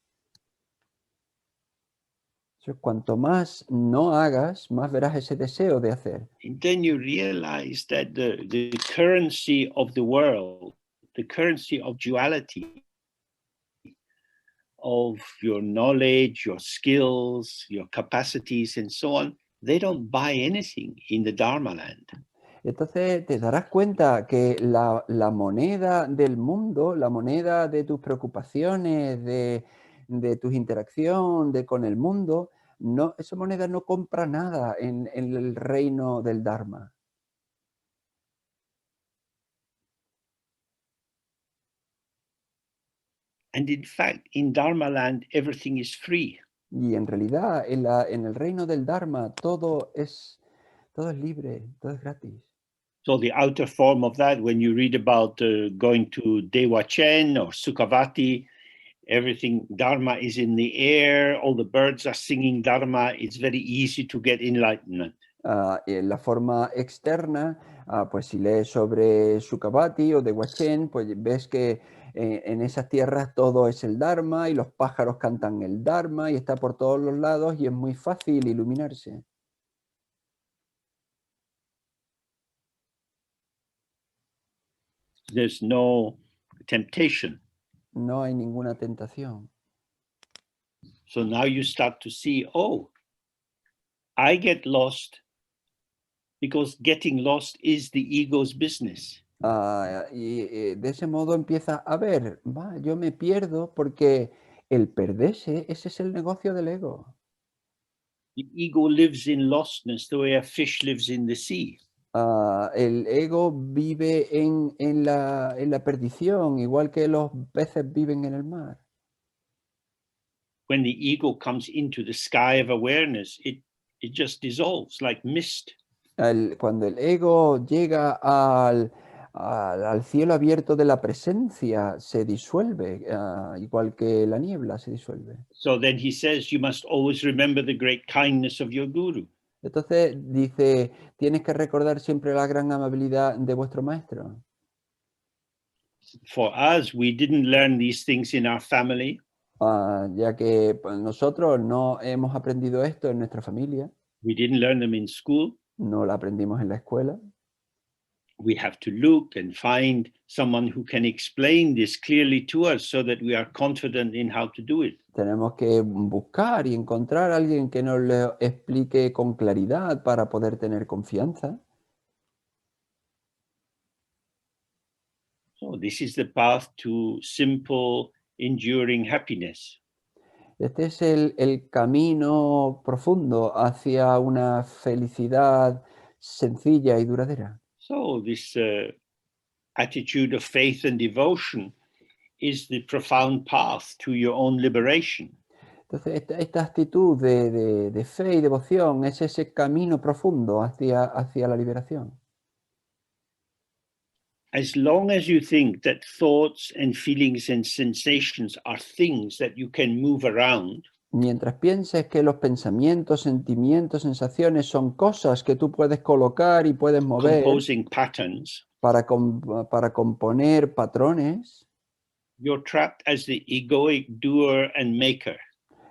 Cuanto más no hagas, más verás ese deseo de hacer. And then you realize that the currency of the world, the currency of duality, of your knowledge, your skills, your capacities, and so on, they don't buy anything in the Dharma land. Entonces te darás cuenta que la moneda del mundo, la moneda de tus preocupaciones, de tus interacciones con el mundo, no, esa moneda no compra nada en el reino del Dharma. And in fact, in Dharma land, everything is free. Y en realidad, en el reino del Dharma, todo es libre, todo es gratis. So the outer form of that, when you read about going to Dewa Chen or Sukhavati, everything Dharma is in the air, all the birds are singing Dharma, it's very easy to get enlightenment. En la forma externa, pues si lees sobre Sukhavati o de Huachén, pues ves que en esas tierras todo es el Dharma y los pájaros cantan el Dharma y está por todos los lados y es muy fácil iluminarse. There's no temptation. No hay ninguna tentación. So now you start to see, oh, I get lost because getting lost is the ego's business. De ese modo empieza a ver, yo me pierdo porque el perderse, ese es el negocio del ego. The ego lives in lostness the way a fish lives in the sea. El ego vive en la perdición, igual que los peces viven en el mar. When the ego comes into the sky of awareness, it just dissolves like mist. Cuando el ego llega al cielo abierto de la presencia, se disuelve, igual que la niebla se disuelve. So then he says, you must always remember the great kindness of your guru. Entonces dice, tienes que recordar siempre la gran amabilidad de vuestro maestro. For us, we didn't learn these things in our family. Ya que pues, nosotros no hemos aprendido esto en nuestra familia, We didn't learn them in school. no lo aprendimos en la escuela. We have to look and find someone who can explain this clearly to us so that we are confident in how to do it. Tenemos que buscar y encontrar a alguien que nos lo explique con claridad para poder tener confianza. So this is the path to simple, enduring happiness. Este es el camino profundo hacia una felicidad sencilla y duradera. So this attitude of faith and devotion is the profound path to your own liberation. Entonces, esta actitud de fe y devoción es ese camino profundo hacia la liberación. As long as you think that thoughts and feelings and sensations are things that you can move around, Mientras pienses que los pensamientos, sentimientos, sensaciones son cosas que tú puedes colocar y puedes mover composing patterns, para componer patrones, you're trapped as the egoic doer and maker.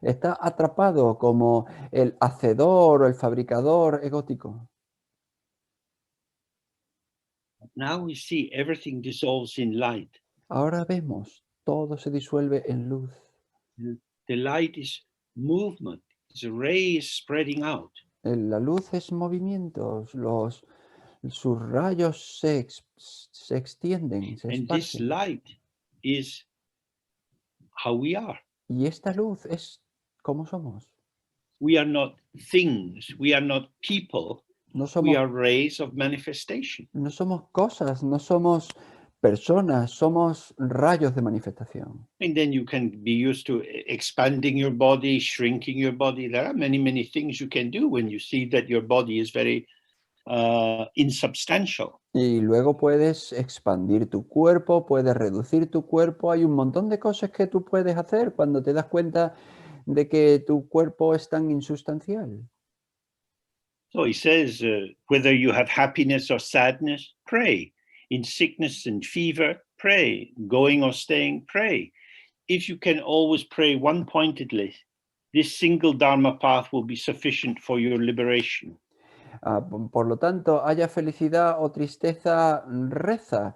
estás atrapado como el hacedor o el fabricador egótico. Now we see everything dissolves in light. Ahora vemos, todo se disuelve en luz. The light is movement, it's rays spreading out. La luz es movimiento, sus rayos se extienden, se And this esparcen. light is how we are. Y esta luz es como somos. We are not things, we are not people, No we somos, are rays of manifestation. no somos cosas, no somos personas, somos rayos de manifestación. And then you can be used to expanding your body, shrinking your body. There are many, many things you can do when you see that your body is very insubstantial. Y luego puedes expandir tu cuerpo, puedes reducir tu cuerpo. Hay un montón de cosas que tú puedes hacer cuando te das cuenta de que tu cuerpo es tan insustancial. So he says, whether you have happiness or sadness, pray. In sickness and fever, pray. Going or staying, pray. If you can always pray one-pointedly, this single Dharma path will be sufficient for your liberation. Por lo tanto, haya felicidad o tristeza, reza.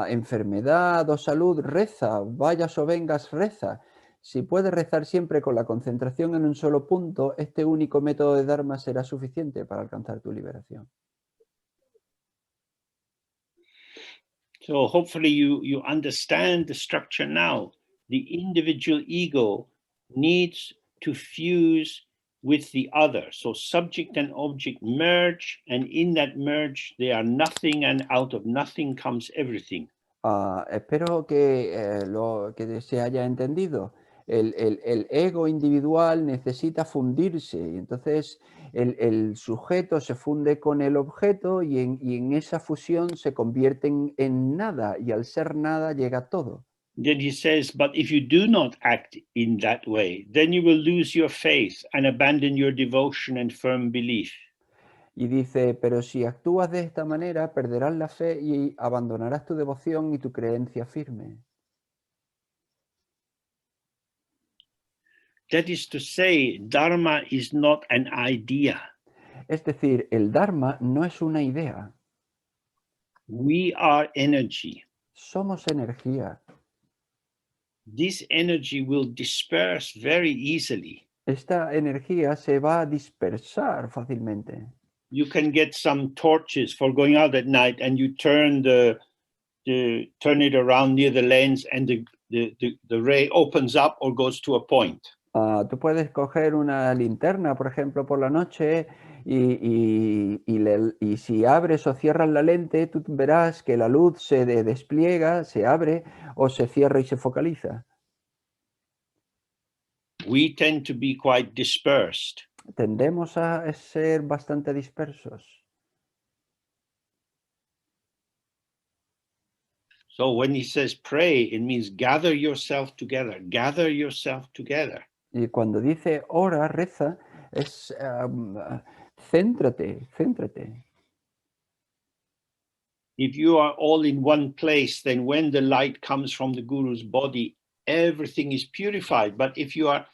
Enfermedad o salud, reza. Vayas o vengas, reza. Si puedes rezar siempre con la concentración en un solo punto, este único método de Dharma será suficiente para alcanzar tu liberación. So hopefully you understand the structure now. The individual ego needs to fuse with the other. So subject and object merge, and in that merge, they are nothing, and out of nothing comes everything. Espero que se haya entendido. El ego individual necesita fundirse y entonces el sujeto se funde con el objeto y en esa fusión se convierte en nada y al ser nada llega todo. Then he says, but if you do not act in that way, then you will lose your faith and abandon your devotion and firm belief. Y dice, pero si actúas de esta manera, perderás la fe y abandonarás tu devoción y tu creencia firme. That is to say, Dharma is not an idea. Es decir, el Dharma no es una idea. We are energy. Somos energía. This energy will disperse very easily. Esta energía se va a dispersar fácilmente. You can get some torches for going out at night, and you turn turn it around near the lens, and the ray opens up or goes to a point. Tú puedes coger una linterna, por ejemplo, por la noche y si abres o cierras la lente, tú verás que la luz se despliega, se abre o se cierra y se focaliza. We tend to be quite dispersed. Tendemos a ser bastante dispersos. So when he says pray, it means gather yourself together, gather yourself together. Y cuando dice ora, reza, es céntrate, céntrate. If you are all in one place, then when the light comes from the guru's body, everything is purified. But if you are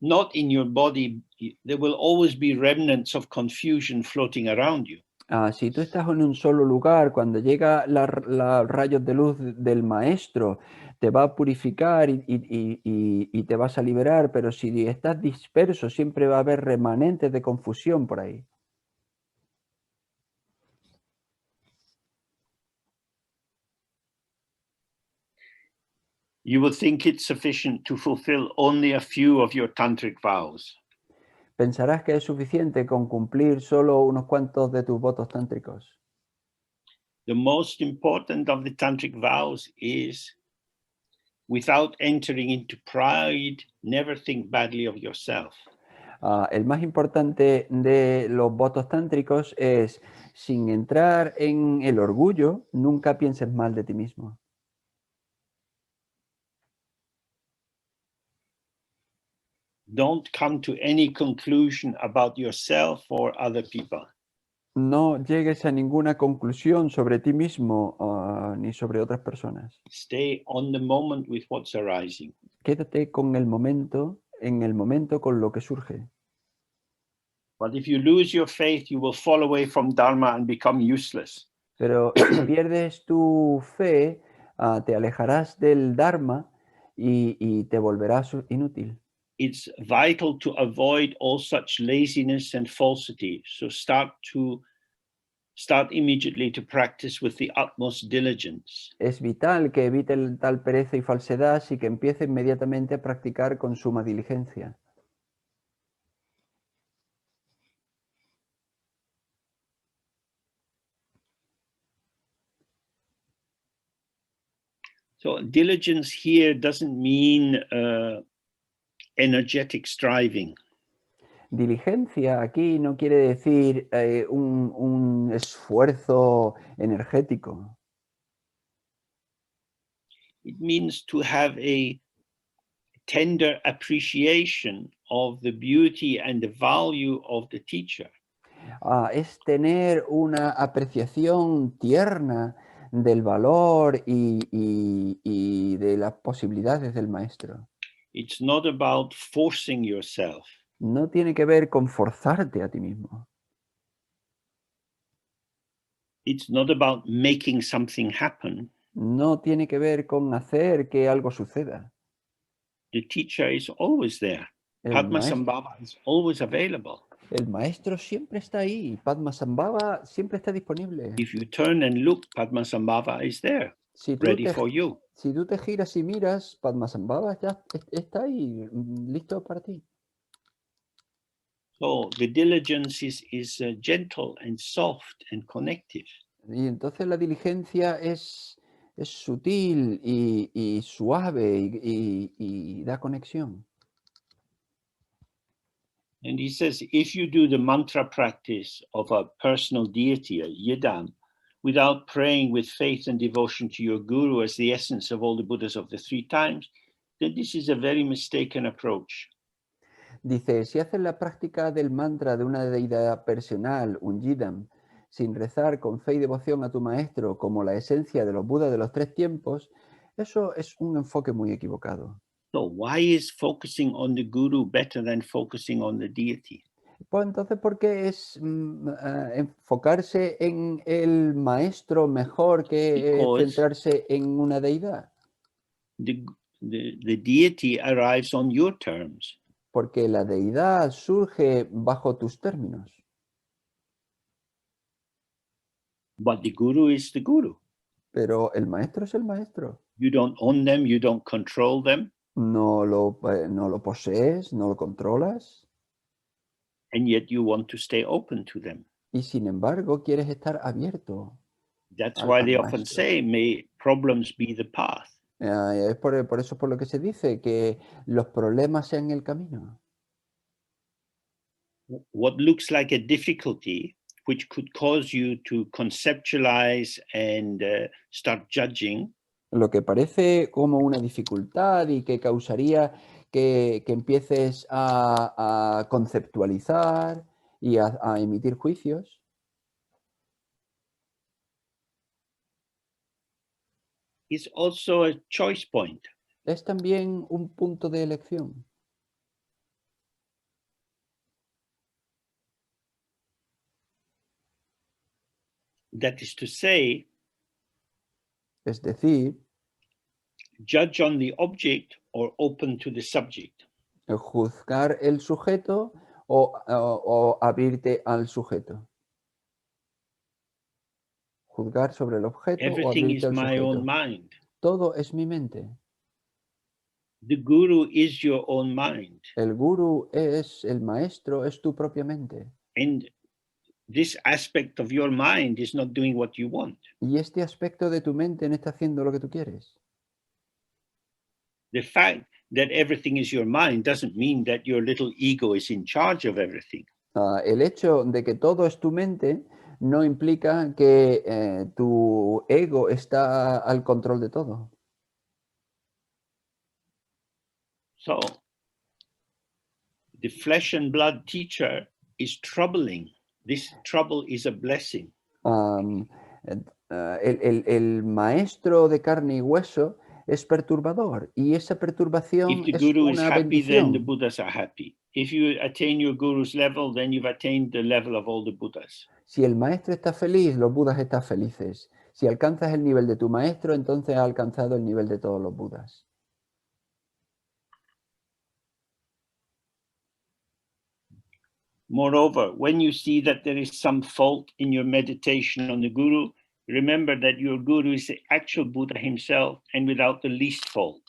not in your body, there will always be remnants of confusion floating around you. Si tú estás en un solo lugar, cuando llega los rayos de luz del Maestro, te va a purificar y te vas a liberar, pero si estás disperso, siempre va a haber remanentes de confusión por ahí. You will think it's sufficient to fulfill only a few of your tantric vows. Pensarás que es suficiente con cumplir solo unos cuantos de tus votos tántricos. The most important of the tantric vows is without entering into pride, never think badly of yourself. El más importante de los votos tántricos es, sin entrar en el orgullo, nunca pienses mal de ti mismo. Don't come to any conclusion about yourself or other people. No llegues a ninguna conclusión sobre ti mismo ni sobre otras personas. Stay on the moment with what's arising. Quédate con el momento, en el momento con lo que surge. But if you lose your faith, you will fall away from Dharma and become useless. Pero si pierdes tu fe, te alejarás del Dharma y te volverás inútil. It's vital to avoid all such laziness and falsity. So start immediately to practice with the utmost diligence. Es vital que evite tal pereza y falsedad y que empiece inmediatamente a practicar con suma diligencia. So diligence here doesn't mean energetic striving. Diligencia aquí no quiere decir un esfuerzo energético. It means to have a tender appreciation of the beauty and the value of the teacher. Es tener una apreciación tierna del valor y de las posibilidades del maestro. It's not about forcing yourself. No tiene que ver con forzarte a ti mismo. It's not about making something happen. No tiene que ver con hacer que algo suceda. The teacher is always there. Padmasambhava is always available. El maestro siempre está ahí. Padmasambhava siempre está disponible. If you turn and look, Padmasambhava is there, ready for you. Si tú te giras y miras, Padmasambhava ya está ahí, listo para ti. So the diligence is gentle and soft and connective. Y entonces la diligencia es sutil y suave y da conexión. And he says, if you do the mantra practice of a personal deity, a yidam, without praying with faith and devotion to your guru as the essence of all the Buddhas of the three times, then this is a very mistaken approach. Dice, si haces la práctica del mantra de una deidad personal, un yidam, sin rezar con fe y devoción a tu maestro como la esencia de los Budas de los tres tiempos, eso es un enfoque muy equivocado. So why is focusing on the guru better than focusing on the deity? Pues entonces, ¿por qué es enfocarse en el maestro mejor que centrarse en una deidad? The deity arrives on your terms. Porque la deidad surge bajo tus términos. But the guru is the guru. Pero el maestro es el maestro. You don't own them, you don't control them. No lo posees, no lo controlas. And yet you want to stay open to them. Y sin embargo, quieres estar abierto. That's why they often say, may problems be the path. Es por eso por lo que se dice que los problemas sean el camino. What looks like a difficulty, which could cause you to conceptualize and start judging. Lo que parece como una dificultad y que causaría que empieces a conceptualizar y a emitir juicios. Is also a choice point. Es también un punto de elección. That is to say, es decir, judge on the object or open to the subject. Juzgar el sujeto o abrirte al sujeto. Juzgar sobre el objeto Everything o abrirte al my sujeto. own mind. Todo es mi mente. The guru is your own mind. El guru es el maestro, es tu propia mente. And this aspect of your mind is not doing what you want. Y este aspecto de tu mente no está haciendo lo que tú quieres. The fact that everything is your mind doesn't mean that your little ego is in charge of everything. El hecho de que todo es tu mente no implica que tu ego está al control de todo. So, the flesh and blood teacher is troubling. This trouble is a blessing. El maestro de carne y hueso es perturbador y esa perturbación If the es guru is una happy, then the bendición. Buddhas are happy. If you attain your guru's level, then you've attained the level of all the Buddhas. Si el maestro está feliz, los budas están felices. Si alcanzas el nivel de tu maestro, entonces has alcanzado el nivel de todos los budas. Moreover, when you see that there is some fault in your meditation on the guru, remember that your guru is the actual Buddha himself and without the least fault.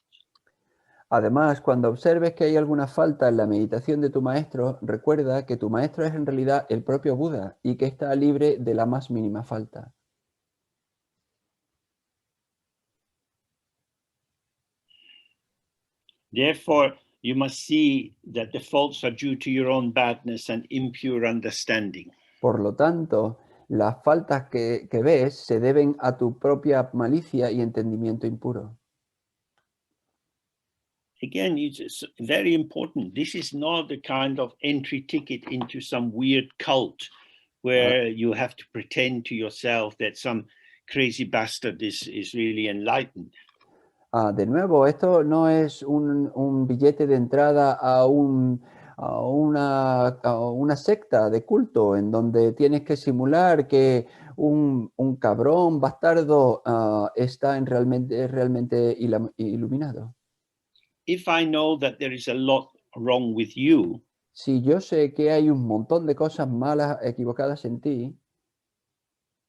Además, cuando observes que hay alguna falta en la meditación de tu maestro, recuerda que tu maestro es en realidad el propio Buda y que está libre de la más mínima falta. Therefore, you must see that the faults are due to your own badness and impure understanding. Por lo tanto, las faltas que ves se deben a tu propia malicia y entendimiento impuro. Again, it's very important. This is not the kind of entry ticket into some weird cult where you have to pretend to yourself that some crazy bastard is really enlightened. De nuevo, esto no es un billete de entrada a una secta de culto en donde tienes que simular que un cabrón bastardo está realmente iluminado. If I know that there is a lot wrong with you, Si yo sé que hay un montón de cosas malas, equivocadas en ti,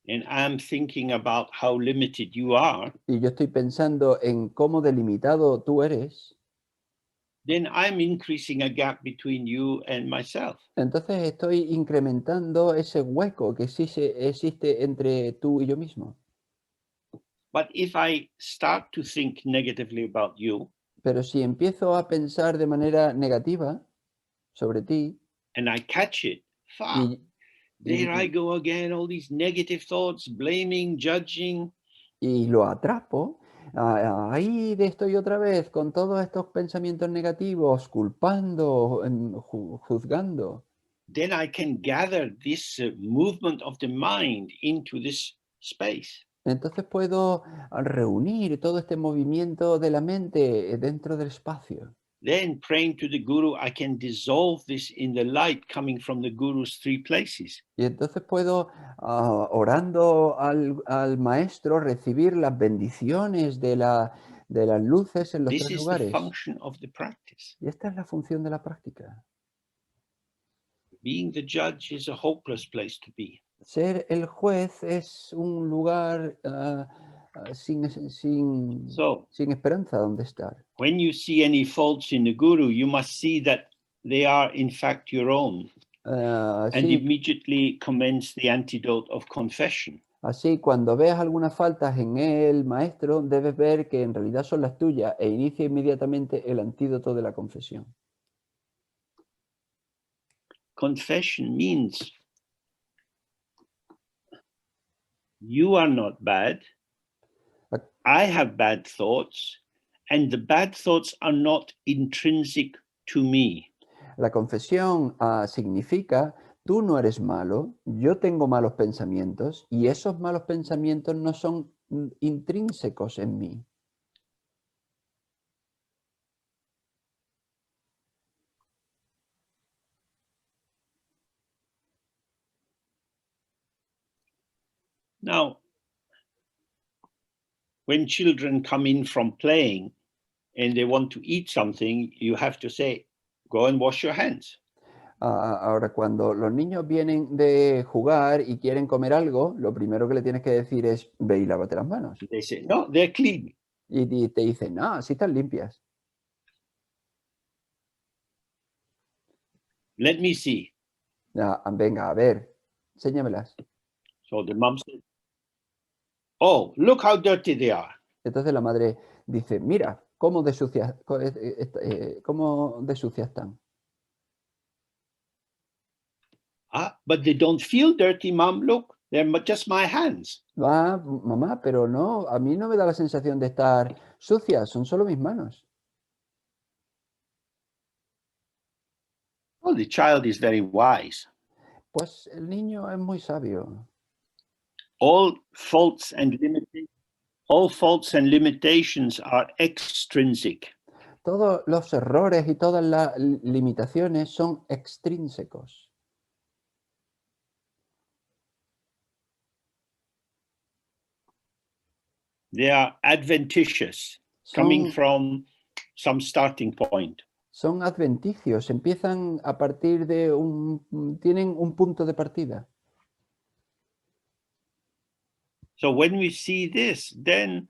and I'm thinking about how limited you are, y yo estoy pensando en cómo delimitado tú eres, then I'm increasing a gap between you and myself. entonces estoy incrementando ese hueco que sí existe entre tú y yo mismo. But if I start to think negatively about you, Pero si empiezo a pensar de manera negativa sobre ti and I catch it, y, there I y, go again, all these negative thoughts, blaming, judging. y lo atrapo, ahí estoy otra vez con todos estos pensamientos negativos, culpando, juzgando. Then I can gather this movement of the mind into this space. Entonces puedo reunir todo este movimiento de la mente dentro del espacio. Then praying to the guru, I can dissolve this in the light coming from the guru's three places. Y entonces puedo, orando al maestro, recibir las bendiciones de las luces en los This tres is the lugares. function of the practice. Y esta es la función de la práctica. Being the judge is a hopeless place to be. Ser el juez es un lugar sin esperanza donde estar. When you see any faults in the guru, you must see that they are in fact your own. And immediately commence the antidote of confession. Así, cuando veas algunas faltas en el maestro, debes ver que en realidad son las tuyas e inicia inmediatamente el antídoto de la confesión. Confession means you are not bad, I have bad thoughts, and the bad thoughts are not intrinsic to me. La confesión significa, tú no eres malo, yo tengo malos pensamientos y esos malos pensamientos no son intrínsecos en mí. Now, when children come in from playing and they want to eat something, you have to say, go and wash your hands. Ahora, cuando los niños vienen de jugar y quieren comer algo, lo primero que le tienes que decir es, ve y lávate las manos. They say, no, they're clean. Y te dicen, no, sí están limpias. Let me see. Venga, a ver, enséñamelas. So the mom says, oh, look how dirty they are. Entonces la madre dice, mira, ¿Cómo de sucias están? But they don't feel dirty, Mom. Look, they're just my hands. Ah, mamá, pero no, a mí no me da la sensación de estar sucias, son solo mis manos. Well, the child is very wise. Pues el niño es muy sabio. All faults and limitations are extrinsic. Todos los errores y todas las limitaciones son extrínsecos. They are adventitious, coming Son, from some starting point. son adventicios, empiezan a partir de tienen un punto de partida. So when we see this, then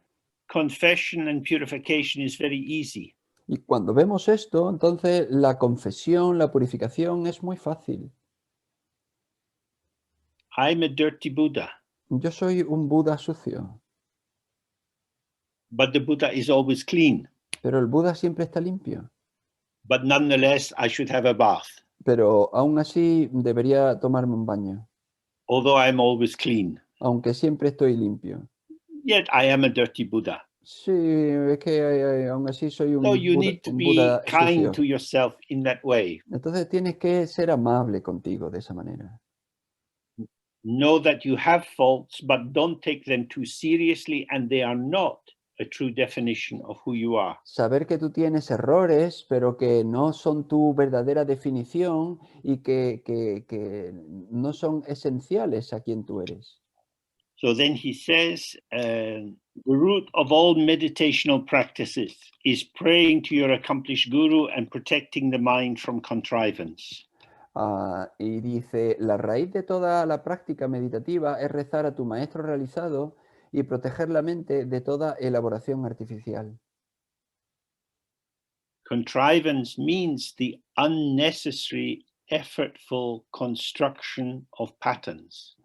confession and purification is very easy. Y cuando vemos esto, entonces la confesión, la purificación es muy fácil. I'm a dirty Buddha. Yo soy un Buda sucio. But the Buddha is always clean. Pero el Buda siempre está limpio. But nonetheless, I should have a bath. Pero aún así debería tomarme un baño. Although I'm always clean. Aunque siempre estoy limpio. Yet I am a dirty Buddha. Sí, es que aún así soy un So you need to be kind to yourself in that way. Entonces tienes que ser amable contigo de esa manera. Know that you have faults, but don't take them too seriously, and they are not a true definition of who you are. Saber que tú tienes errores, pero que no son tu verdadera definición y que no son esenciales a quien tú eres. So then he says, the root of all meditational practices is praying to your accomplished guru and protecting the mind from contrivance. Y dice, la raíz de toda la práctica meditativa es rezar a tu maestro realizado y proteger la mente de toda elaboración artificial. Contrivance means the unnecessary, effortful construction of patterns.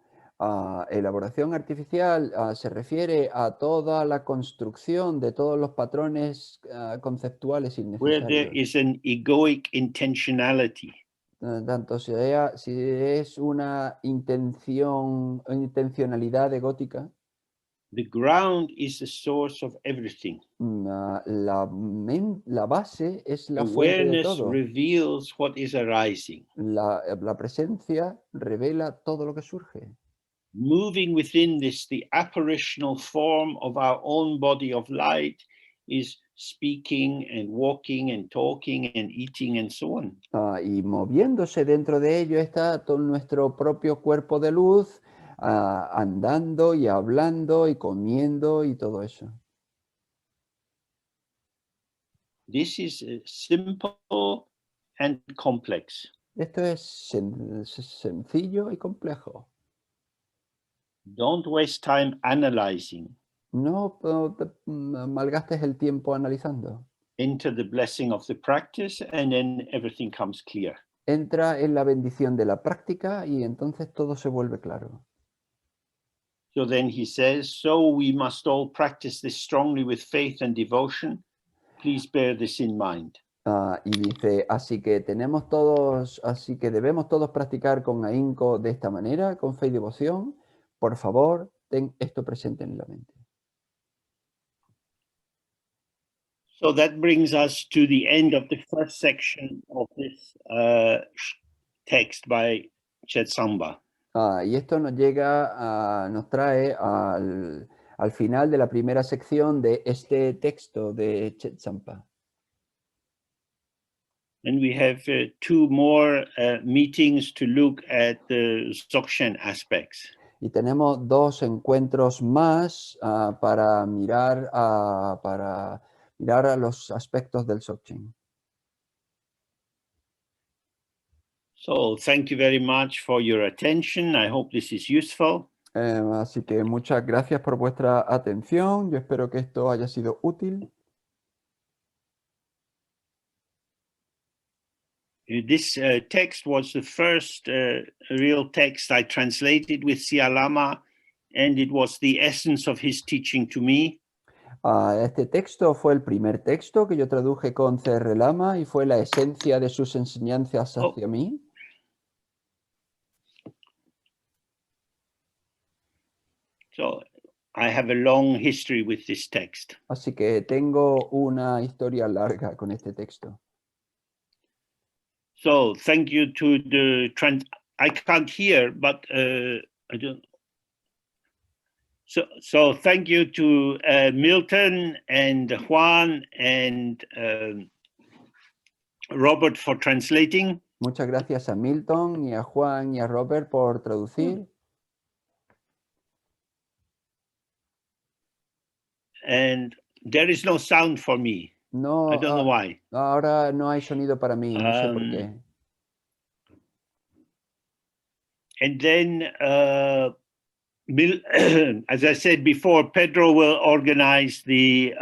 Elaboración artificial se refiere a toda la construcción de todos los patrones conceptuales Where there innecesarios. is an egoic intentionality. Tanto si es una intencionalidad egótica, The ground is the source of everything. la base es la fuente de Awareness todo. reveals what is arising. La presencia revela todo lo que surge. Moving within this, the apparitional form of our own body of light is speaking and walking and talking and eating and so on. Y moviéndose dentro de ello está todo nuestro propio cuerpo de luz, andando y hablando y comiendo y todo eso. This is simple and complex. Esto es sencillo y complejo. Don't waste time analyzing. No malgastes el tiempo analizando. Enter the blessing of the practice and then everything comes clear. Entra en la bendición de la práctica y entonces todo se vuelve claro. So then he says, so we must all practice this strongly with faith and devotion. Please bear this in mind. Y dice, así que debemos todos practicar con ahínco de esta manera, con fe y devoción. Por favor, ten esto presente en la mente. So that brings us to the end of the first section of this text by Chetsangpa. Y esto nos trae al final de la primera sección de este texto de Chetsangpa. And we have two more meetings to look at the Dzogchen aspects. Y tenemos 2 encuentros más para mirar a los aspectos del Dzogchen. So thank you very much for your attention. I hope this is useful. Así que muchas gracias por vuestra atención. Yo espero que esto haya sido útil. This text was the first real text I translated with Sia Lama, and it was the essence of his teaching to me. Este texto fue el primer texto que yo traduje con C.R. Lama y fue la esencia de sus enseñanzas hacia mí. So I have a long history with this text. Así que tengo una historia larga con este texto. So thank you to the I can't hear, but I don't. So thank you to Milton and Juan and Robert for translating. Muchas gracias a Milton y a Juan y a Robert por traducir. And there is no sound for me. No, I don't know why. Ahora no hay sonido para mí, no sé por qué. And then, as I said before, Pedro will organize the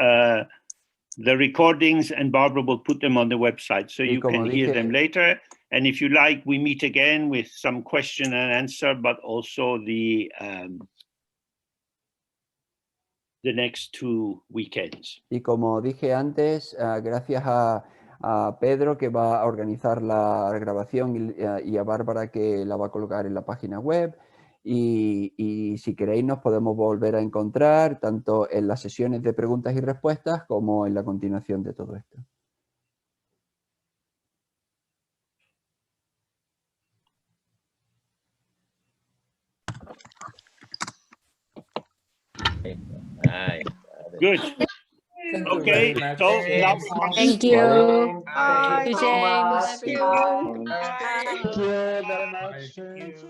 recordings and Barbara will put them on the website so you can hear them later. And if you like, we meet again with some question and answer, but also the next 2 weekends. Y como dije antes, gracias a Pedro que va a organizar la grabación y a Bárbara que la va a colocar en la página web. Y si queréis nos podemos volver a encontrar tanto en las sesiones de preguntas y respuestas como en la continuación de todo esto. Good. Okay, so now Thank you. Bye. James. Thank you. Thank you very much.